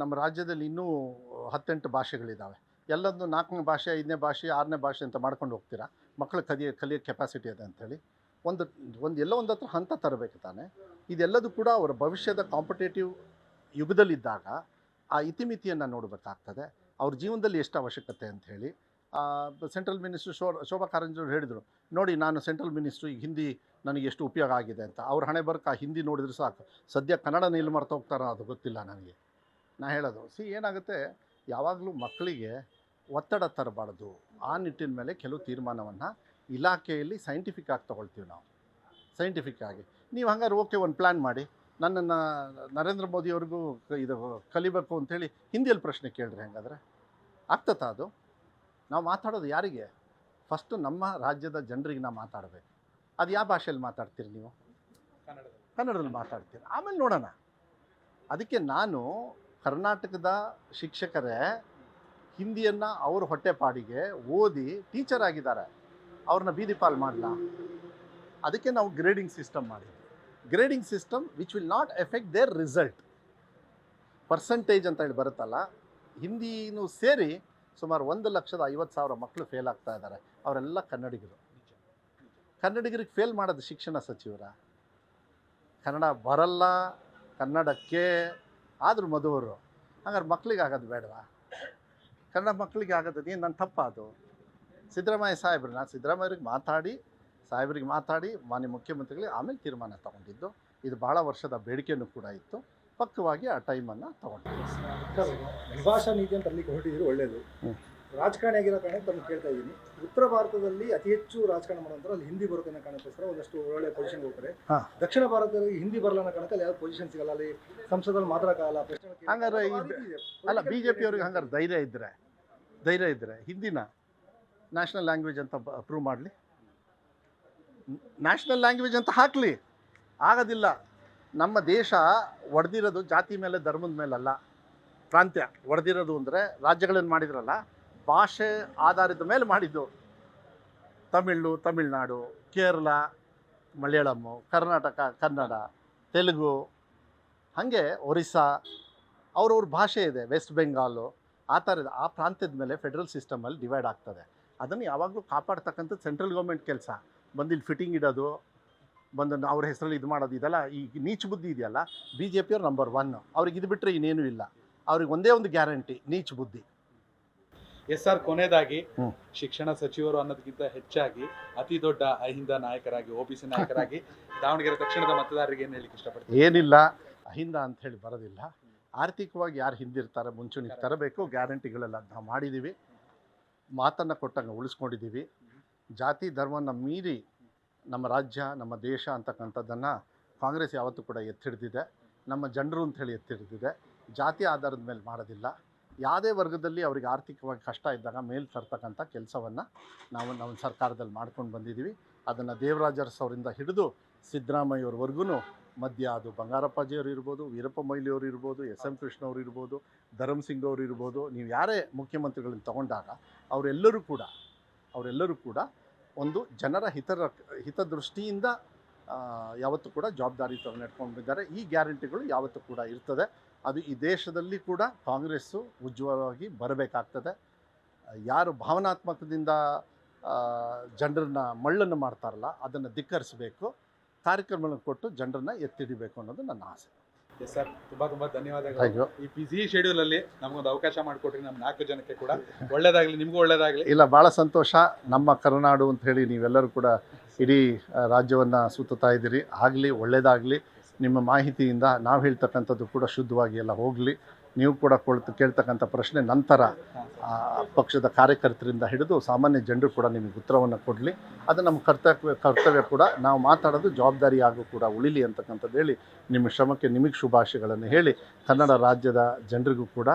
ನಮ್ಮ ರಾಜ್ಯದಲ್ಲಿ ಇನ್ನೂ 18 ಭಾಷೆಗಳಿದ್ದಾವೆ. ಎಲ್ಲದನ್ನು 4ನೇ ಭಾಷೆ, 5ನೇ ಭಾಷೆ, 6ನೇ ಭಾಷೆ ಅಂತ ಮಾಡ್ಕೊಂಡು ಹೋಗ್ತೀರಾ? ಮಕ್ಕಳು ಕಲಿಯೋ ಕೆಪಾಸಿಟಿ ಇದೆ ಅಂಥೇಳಿ ಎಲ್ಲೋ ಒಂದು ಹತ್ರ ಹಂತ ತರಬೇಕು ತಾನೆ. ಇದೆಲ್ಲದೂ ಕೂಡ ಅವರ ಭವಿಷ್ಯದ ಕಾಂಪಿಟೇಟಿವ್ ಯುಗದಲ್ಲಿದ್ದಾಗ ಆ ಇತಿಮಿತಿಯನ್ನು ನೋಡಬೇಕಾಗ್ತದೆ. ಅವ್ರ ಜೀವನದಲ್ಲಿ ಎಷ್ಟು ಅವಶ್ಯಕತೆ ಅಂಥೇಳಿ ಸೆಂಟ್ರಲ್ ಮಿನಿಸ್ಟ್ರು ಶೋಭಾ ಕಾರಂದ್ಲೆ ಹೇಳಿದರು, ನೋಡಿ ನಾನು ಸೆಂಟ್ರಲ್ ಮಿನಿಸ್ಟ್ರು, ಈಗ ಹಿಂದಿ ನನಗೆ ಎಷ್ಟು ಉಪಯೋಗ ಆಗಿದೆ ಅಂತ. ಅವ್ರ ಹಣೆ ಬರಕ್ಕೆ ಆ ಹಿಂದಿ ನೋಡಿದ್ರೆ ಸಾಕು. ಸದ್ಯ ಕನ್ನಡ ನಿಲ್ ಮರ್ತು ಹೋಗ್ತಾರೋ ಅದು ಗೊತ್ತಿಲ್ಲ ನನಗೆ. ನಾ ಹೇಳೋದು ಏನಾಗುತ್ತೆ, ಯಾವಾಗಲೂ ಮಕ್ಕಳಿಗೆ ಒತ್ತಡ ತರಬಾರ್ದು. ಆ ನಿಟ್ಟಿನ ಮೇಲೆ ಕೆಲವು ತೀರ್ಮಾನವನ್ನು ಇಲಾಖೆಯಲ್ಲಿ ಸೈಂಟಿಫಿಕ್ ಆಗಿ ತೊಗೊಳ್ತೀವಿ ನಾವು. ಸೈಂಟಿಫಿಕ್ ಆಗಿ ನೀವು ಹಂಗಾರೆ ಓಕೆ, ಒಂದು ಪ್ಲ್ಯಾನ್ ಮಾಡಿ, ನನ್ನನ್ನು ನರೇಂದ್ರ ಮೋದಿಯವ್ರಿಗೂ ಇದು ಕಲಿಬೇಕು ಅಂಥೇಳಿ ಹಿಂದಿಯಲ್ಲಿ ಪ್ರಶ್ನೆ ಕೇಳಿರಿ. ಹಂಗಾದ್ರೆ ಆಗ್ತತಾ ಅದು? ನಾವು ಮಾತಾಡೋದು ಯಾರಿಗೆ? ಫಸ್ಟು ನಮ್ಮ ರಾಜ್ಯದ ಜನರಿಗೆ ನಾವು ಮಾತಾಡಬೇಕು. ಅದು ಯಾವ ಭಾಷೆಯಲ್ಲಿ ಮಾತಾಡ್ತೀರಿ ನೀವು? ಕನ್ನಡದಲ್ಲಿ ಮಾತಾಡ್ತೀರಿ. ಆಮೇಲೆ ನೋಡೋಣ. ಅದಕ್ಕೆ ನಾನು ಕರ್ನಾಟಕದ ಶಿಕ್ಷಕರೇ ಹಿಂದಿಯನ್ನು ಅವ್ರ ಹೊಟ್ಟೆಪಾಡಿಗೆ ಓದಿ ಟೀಚರ್ ಆಗಿದ್ದಾರೆ, ಅವ್ರನ್ನ ಬೀದಿ ಪಾಲ್ ಮಾಡಲ್ಲ. ಅದಕ್ಕೆ ನಾವು ಗ್ರೇಡಿಂಗ್ ಸಿಸ್ಟಮ್ ಮಾಡಿದ್ವಿ. Grading system which will not effect their result. Percentage ಅಂತ ಹೇಳಿ ಬರುತ್ತಲ್ಲ, ಹಿಂದಿನೂ ಸೇರಿ ಸುಮಾರು 1,50,000 ಮಕ್ಕಳು ಫೇಲ್ ಆಗ್ತಾ ಇದ್ದಾರೆ. ಅವರೆಲ್ಲ ಕನ್ನಡಿಗರು. ಕನ್ನಡಿಗರಿಗೆ ಫೇಲ್ ಮಾಡೋದು ಶಿಕ್ಷಣ ಸಚಿವರ? ಕನ್ನಡ ಬರಲ್ಲ ಕನ್ನಡಕ್ಕೆ ಆದರೂ ಮದುವರು, ಹಾಗಾದ್ರೆ ಮಕ್ಕಳಿಗೆ ಆಗೋದು ಬೇಡವಾ? ಕನ್ನಡ ಮಕ್ಕಳಿಗೆ ಆಗದ ಏನು ನನ್ನ ತಪ್ಪ ಅದು? ಸಿದ್ದರಾಮಯ್ಯ ಸಿದ್ದರಾಮಯ್ಯರಿಗೆ ಮಾತಾಡಿ ಮಾನ್ಯ ಮುಖ್ಯಮಂತ್ರಿಗಳಿಗೆ ಆಮೇಲೆ ತೀರ್ಮಾನ ತಗೊಂಡಿದ್ದು. ಇದು ಭಾಳ ವರ್ಷದ ಬೇಡಿಕೆಯೂ ಕೂಡ ಇತ್ತು. ಪಕ್ಕವಾಗಿ ಆ ಟೈಮನ್ನು ತಗೊಂಡಿದ್ದು. ದ್ವಿಭಾಷಾ ನೀತಿ ಅಂತ ಅಲ್ಲಿ ಹೊರಟಿದ್ರು ಒಳ್ಳೆಯದು. ರಾಜಕಾರಣಿ ಆಗಿರೋ ಕಾರಣ ತಮ್ಮ ಕೇಳ್ತಾ ಇದ್ದೀನಿ, ಉತ್ತರ ಭಾರತದಲ್ಲಿ ಅತಿ ಹೆಚ್ಚು ರಾಜಕಾರಣ ಮಾಡೋಂದ್ರೆ ಅಲ್ಲಿ ಹಿಂದಿ ಬರುತ್ತೆ ಅನ್ನೋ ಕಾರಣಕ್ಕೋಸ್ಕರ ಒಂದಷ್ಟು ಒಳ್ಳೆ ಪೊಸಿಷನ್ ಹೋಗ್ತಾರೆ. ದಕ್ಷಿಣ ಭಾರತದಲ್ಲಿ ಹಿಂದಿ ಬರಲ್ಲ ಅನ್ನೋ ಕಾರಣಕ್ಕೆ ಅಲ್ಲಿ ಯಾವ ಪೊಸಿಷನ್ ಸಿಗಲ್ಲ, ಅಲ್ಲಿ ಸಂಸದಲ್ಲಿ ಮಾತಾಡೋಕ್ಕಾಗಲ್ಲ. ಹಂಗಾರೆ ಅಲ್ಲ, BJP ಅವ್ರಿಗೆ ಹಂಗಾರೆ ಧೈರ್ಯ ಇದ್ದರೆ ಹಿಂದಿನ ನ್ಯಾಷನಲ್ ಲ್ಯಾಂಗ್ವೇಜ್ ಅಂತ ಅಪ್ರೂವ್ ಮಾಡಲಿ, ನ್ಯಾಷನಲ್ ಲ್ಯಾಂಗ್ವೇಜ್ ಅಂತ ಹಾಕಲಿ. ಆಗೋದಿಲ್ಲ. ನಮ್ಮ ದೇಶ ಒಡೆದಿರೋದು ಜಾತಿ ಮೇಲೆ ಧರ್ಮದ ಮೇಲಲ್ಲ, ಪ್ರಾಂತ್ಯ ಒಡೆದಿರೋದು ಅಂದರೆ ರಾಜ್ಯಗಳನ್ನು ಮಾಡಿದ್ರಲ್ಲ, ಭಾಷೆ ಆಧಾರದ ಮೇಲೆ ಮಾಡಿದ್ದು. ತಮಿಳ್ನಾಡು, ಕೇರಳ ಮಲಯಾಳಮ್ಮು, ಕರ್ನಾಟಕ ಕನ್ನಡ, ತೆಲುಗು, ಹಾಗೆ ಒರಿಸ್ಸಾ ಅವ್ರವ್ರ ಭಾಷೆ ಇದೆ. ವೆಸ್ಟ್ ಬೆಂಗಾಲು ಆ ಥರದ ಆ ಪ್ರಾಂತ್ಯದ ಮೇಲೆ ಫೆಡ್ರಲ್ ಸಿಸ್ಟಮಲ್ಲಿ ಡಿವೈಡ್ ಆಗ್ತದೆ. ಅದನ್ನು ಯಾವಾಗಲೂ ಕಾಪಾಡ್ತಕ್ಕಂಥದ್ದು ಸೆಂಟ್ರಲ್ ಗೌರ್ಮೆಂಟ್ ಕೆಲಸ. ಬಂದು ಇಲ್ಲಿ ಫಿಟ್ಟಿಂಗ್ ಇಡೋದು, ಬಂದು ಅವ್ರ ಹೆಸರಲ್ಲಿ ಇದು ಮಾಡೋದು, ಇದೆಲ್ಲ ಈ ನೀಚ ಬುದ್ಧಿ ಇದೆಯಲ್ಲ, BJP ಅವ್ರು ನಂಬರ್ 1. ಅವ್ರಿಗೆ ಇದು ಬಿಟ್ಟರೆ ಇನ್ನೇನೂ ಇಲ್ಲ. ಅವ್ರಿಗೆ ಒಂದೇ ಒಂದು ಗ್ಯಾರಂಟಿ, ನೀಚ ಬುದ್ಧಿ. ಎಸ್ ಸರ್, ಕೊನೆಯದಾಗಿ ಶಿಕ್ಷಣ ಸಚಿವರು ಅನ್ನೋದಕ್ಕಿಂತ ಹೆಚ್ಚಾಗಿ ಅತಿ ದೊಡ್ಡ ಅಹಿಂದ ನಾಯಕರಾಗಿ, OBC ನಾಯಕರಾಗಿ ದಾವಣಗೆರೆ ದಕ್ಷಿಣದ ಮತದಾರರಿಗೆ ಏನು ಹೇಳಿಕ್ಕೆ ಇಷ್ಟಪಡ್ತೀನಿ? ಏನಿಲ್ಲ, ಅಹಿಂದ ಅಂತ ಹೇಳಿ ಬರೋದಿಲ್ಲ. ಆರ್ಥಿಕವಾಗಿ ಯಾರು ಹಿಂದಿರ್ತಾರೆ ಮುಂಚೂಣಿಗೆ ತರಬೇಕು. ಗ್ಯಾರಂಟಿಗಳೆಲ್ಲ ನಾವು ಮಾಡಿದ್ದೀವಿ, ಮಾತನ್ನು ಕೊಟ್ಟಂಗೆ ಉಳಿಸ್ಕೊಂಡಿದ್ದೀವಿ. ಜಾತಿ ಧರ್ಮನ ಮೀರಿ ನಮ್ಮ ರಾಜ್ಯ, ನಮ್ಮ ದೇಶ ಅಂತಕ್ಕಂಥದ್ದನ್ನು ಕಾಂಗ್ರೆಸ್ ಯಾವತ್ತೂ ಕೂಡ ಎತ್ತಿಡ್ದಿದೆ. ನಮ್ಮ ಜನರು ಅಂಥೇಳಿ ಎತ್ತಿಡ್ದಿದೆ. ಜಾತಿ ಆಧಾರದ ಮೇಲೆ ಮಾಡೋದಿಲ್ಲ. ಯಾವುದೇ ವರ್ಗದಲ್ಲಿ ಅವ್ರಿಗೆ ಆರ್ಥಿಕವಾಗಿ ಕಷ್ಟ ಇದ್ದಾಗ ಮೇಲೆ ತರ್ತಕ್ಕಂಥ ಕೆಲಸವನ್ನು ನಾವು ನಮ್ಮ ಸರ್ಕಾರದಲ್ಲಿ ಮಾಡ್ಕೊಂಡು ಬಂದಿದ್ದೀವಿ. ಅದನ್ನು ದೇವರಾಜ ಅರಸು ಅವರಿಂದ ಹಿಡಿದು ಸಿದ್ದರಾಮಯ್ಯವ್ರವರೆಗೂ ಮಧ್ಯ ಅದು ಬಂಗಾರಪ್ಪಾಜಿಯವರು ಇರ್ಬೋದು, ವೀರಪ್ಪ ಮೊಯ್ಲಿಯವರು ಇರ್ಬೋದು, SM ಕೃಷ್ಣ ಅವರು ಇರ್ಬೋದು, ಧರ್ಮಸಿಂಗ್ ಅವರು ಇರ್ಬೋದು, ನೀವು ಯಾರೇ ಮುಖ್ಯಮಂತ್ರಿಗಳನ್ನ ತಗೊಂಡಾಗ ಅವರೆಲ್ಲರೂ ಕೂಡ ಒಂದು ಜನರ ಹಿತದೃಷ್ಟಿಯಿಂದ ಯಾವತ್ತೂ ಕೂಡ ಜವಾಬ್ದಾರಿ ನಡ್ಕೊಂಡಿದ್ದಾರೆ. ಈ ಗ್ಯಾರಂಟಿಗಳು ಯಾವತ್ತೂ ಕೂಡ ಇರ್ತದೆ. ಅದು ಈ ದೇಶದಲ್ಲಿ ಕೂಡ ಕಾಂಗ್ರೆಸ್ಸು ಉಜ್ವಲವಾಗಿ ಬರಬೇಕಾಗ್ತದೆ. ಯಾರು ಭಾವನಾತ್ಮಕದಿಂದ ಜನರನ್ನ ಮಳ್ಳನ್ನು ಮಾಡ್ತಾರಲ್ಲ, ಅದನ್ನು ಧಿಕ್ಕರಿಸಬೇಕು. ಕಾರ್ಯಕ್ರಮಗಳನ್ನು ಕೊಟ್ಟು ಜನರನ್ನ ಎತ್ತಿಡಿಬೇಕು ಅನ್ನೋದು ನನ್ನ ಆಸೆ. ಎಸ್ ಸರ್, ತುಂಬ ಧನ್ಯವಾದಗಳು. ಈ ಬಿಸಿ ಶೆಡ್ಯೂಲಲ್ಲಿ ನಮಗೊಂದು ಅವಕಾಶ ಮಾಡಿಕೊಟ್ರಿ, ನಮ್ಮ 4 ಜನಕ್ಕೆ ಕೂಡ ಒಳ್ಳೇದಾಗಲಿ, ನಿಮಗೂ ಒಳ್ಳೇದಾಗಲಿ. ಇಲ್ಲ, ಭಾಳ ಸಂತೋಷ. ನಮ್ಮ ಕರುನಾಡು ಅಂತ ಹೇಳಿ ನೀವೆಲ್ಲರೂ ಕೂಡ ಇಡೀ ರಾಜ್ಯವನ್ನು ಸುತ್ತುತ್ತಾ ಇದ್ದೀರಿ. ಆಗಲಿ, ಒಳ್ಳೆಯದಾಗಲಿ. ನಿಮ್ಮ ಮಾಹಿತಿಯಿಂದ ನಾವು ಹೇಳ್ತಕ್ಕಂಥದ್ದು ಕೂಡ ಶುದ್ಧವಾಗಿ ಎಲ್ಲ ಹೋಗಲಿ. ನೀವು ಕೂಡ ಕೇಳ್ತಕ್ಕಂಥ ಪ್ರಶ್ನೆ ನಂತರ ಪಕ್ಷದ ಕಾರ್ಯಕರ್ತರಿಂದ ಹಿಡಿದು ಸಾಮಾನ್ಯ ಜನರು ಕೂಡ ನಿಮಗೆ ಉತ್ತರವನ್ನು ಕೊಡಲಿ. ಅದು ನಮ್ಮ ಕರ್ತವ್ಯ ಕೂಡ. ನಾವು ಮಾತಾಡೋದು ಜವಾಬ್ದಾರಿಯಾಗೂ ಕೂಡ ಉಳಿಲಿ ಅಂತಕ್ಕಂಥದ್ದು ಹೇಳಿ, ನಿಮ್ಮ ಶ್ರಮಕ್ಕೆ ನಿಮಗೆ ಶುಭಾಶಯಗಳನ್ನು ಹೇಳಿ, ಕನ್ನಡ ರಾಜ್ಯದ ಜನರಿಗೂ ಕೂಡ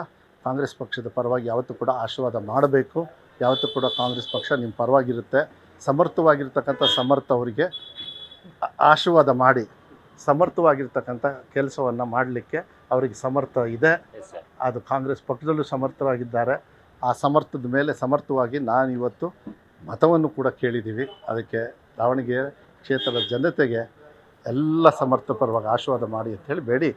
ಕಾಂಗ್ರೆಸ್ ಪಕ್ಷದ ಪರವಾಗಿ ಯಾವತ್ತೂ ಕೂಡ ಆಶೀರ್ವಾದ ಮಾಡಬೇಕು. ಯಾವತ್ತೂ ಕೂಡ ಕಾಂಗ್ರೆಸ್ ಪಕ್ಷ ನಿಮ್ಮ ಪರವಾಗಿರುತ್ತೆ. ಸಮರ್ಥವಾಗಿರ್ತಕ್ಕಂಥ ಸಮರ್ಥ ಅವರಿಗೆ ಆಶೀರ್ವಾದ ಮಾಡಿ, ಸಮರ್ಥವಾಗಿರ್ತಕ್ಕಂಥ ಕೆಲಸವನ್ನು ಮಾಡಲಿಕ್ಕೆ ಅವರಿಗೆ ಸಮರ್ಥ ಇದೆ. ಅದು ಕಾಂಗ್ರೆಸ್ ಪಕ್ಷದಲ್ಲೂ ಸಮರ್ಥವಾಗಿದ್ದಾರೆ. ಆ ಸಮರ್ಥದ ಮೇಲೆ ಸಮರ್ಥವಾಗಿ ನಾನಿವತ್ತು ಮತವನ್ನು ಕೂಡ ಕೇಳಿದ್ದೀವಿ. ಅದಕ್ಕೆ ದಾವಣಗೆರೆ ಕ್ಷೇತ್ರದ ಜನತೆಗೆ ಎಲ್ಲ ಸಮರ್ಥ ಪರವಾಗಿ ಆಶೀರ್ವಾದ ಮಾಡಿ ಅಂತ ಹೇಳಿ ಬೇಡಿ,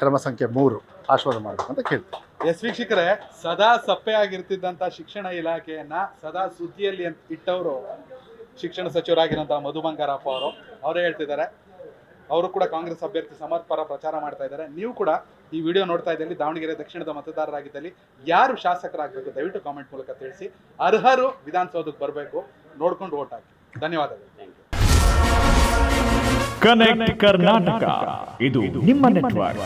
ಕ್ರಮ ಸಂಖ್ಯೆ 3 ಆಶೀರ್ವಾದ ಮಾಡಬೇಕಂತ ಕೇಳ್ತೀನಿ. ಎಸ್ ವೀಕ್ಷಕರೇ, ಸದಾ ಸಪ್ಪೆ ಆಗಿರ್ತಿದ್ದಂಥ ಶಿಕ್ಷಣ ಇಲಾಖೆಯನ್ನು ಸದಾ ಸುದ್ದಿಯಲ್ಲಿ ಇಟ್ಟವರು ಶಿಕ್ಷಣ ಸಚಿವರಾಗಿರೋಂಥ ಮಧು ಬಂಗಾರಪ್ಪ ಅವರೇ ಹೇಳ್ತಿದ್ದಾರೆ. ಅವರು ಕೂಡ ಕಾಂಗ್ರೆಸ್ ಅಭ್ಯರ್ಥಿ ಸಮರ್ಥ ಪರ ಪ್ರಚಾರ ಮಾಡ್ತಾ ಇದ್ದಾರೆ. ನೀವು ಕೂಡ ಈ ವಿಡಿಯೋ ನೋಡ್ತಾ ಇದ್ದಲ್ಲಿ ದಾವಣಗೆರೆ ದಕ್ಷಿಣದ ಮತದಾರರಾಗಿದ್ದಲ್ಲಿ ಯಾರು ಶಾಸಕರಾಗಬೇಕು ದಯವಿಟ್ಟು ಕಾಮೆಂಟ್ ಮೂಲಕ ತಿಳಿಸಿ. ಅರ್ಹರು ವಿಧಾನಸೌಧಕ್ಕೆ ಬರಬೇಕು, ನೋಡ್ಕೊಂಡು ವೋಟ್ ಹಾಕಿ. ಧನ್ಯವಾದಗಳು. ಕನೆಕ್ಟ್ ಕರ್ನಾಟಕ, ಇದು ನಿಮ್ಮ ನೆಟ್ವರ್ಕ್.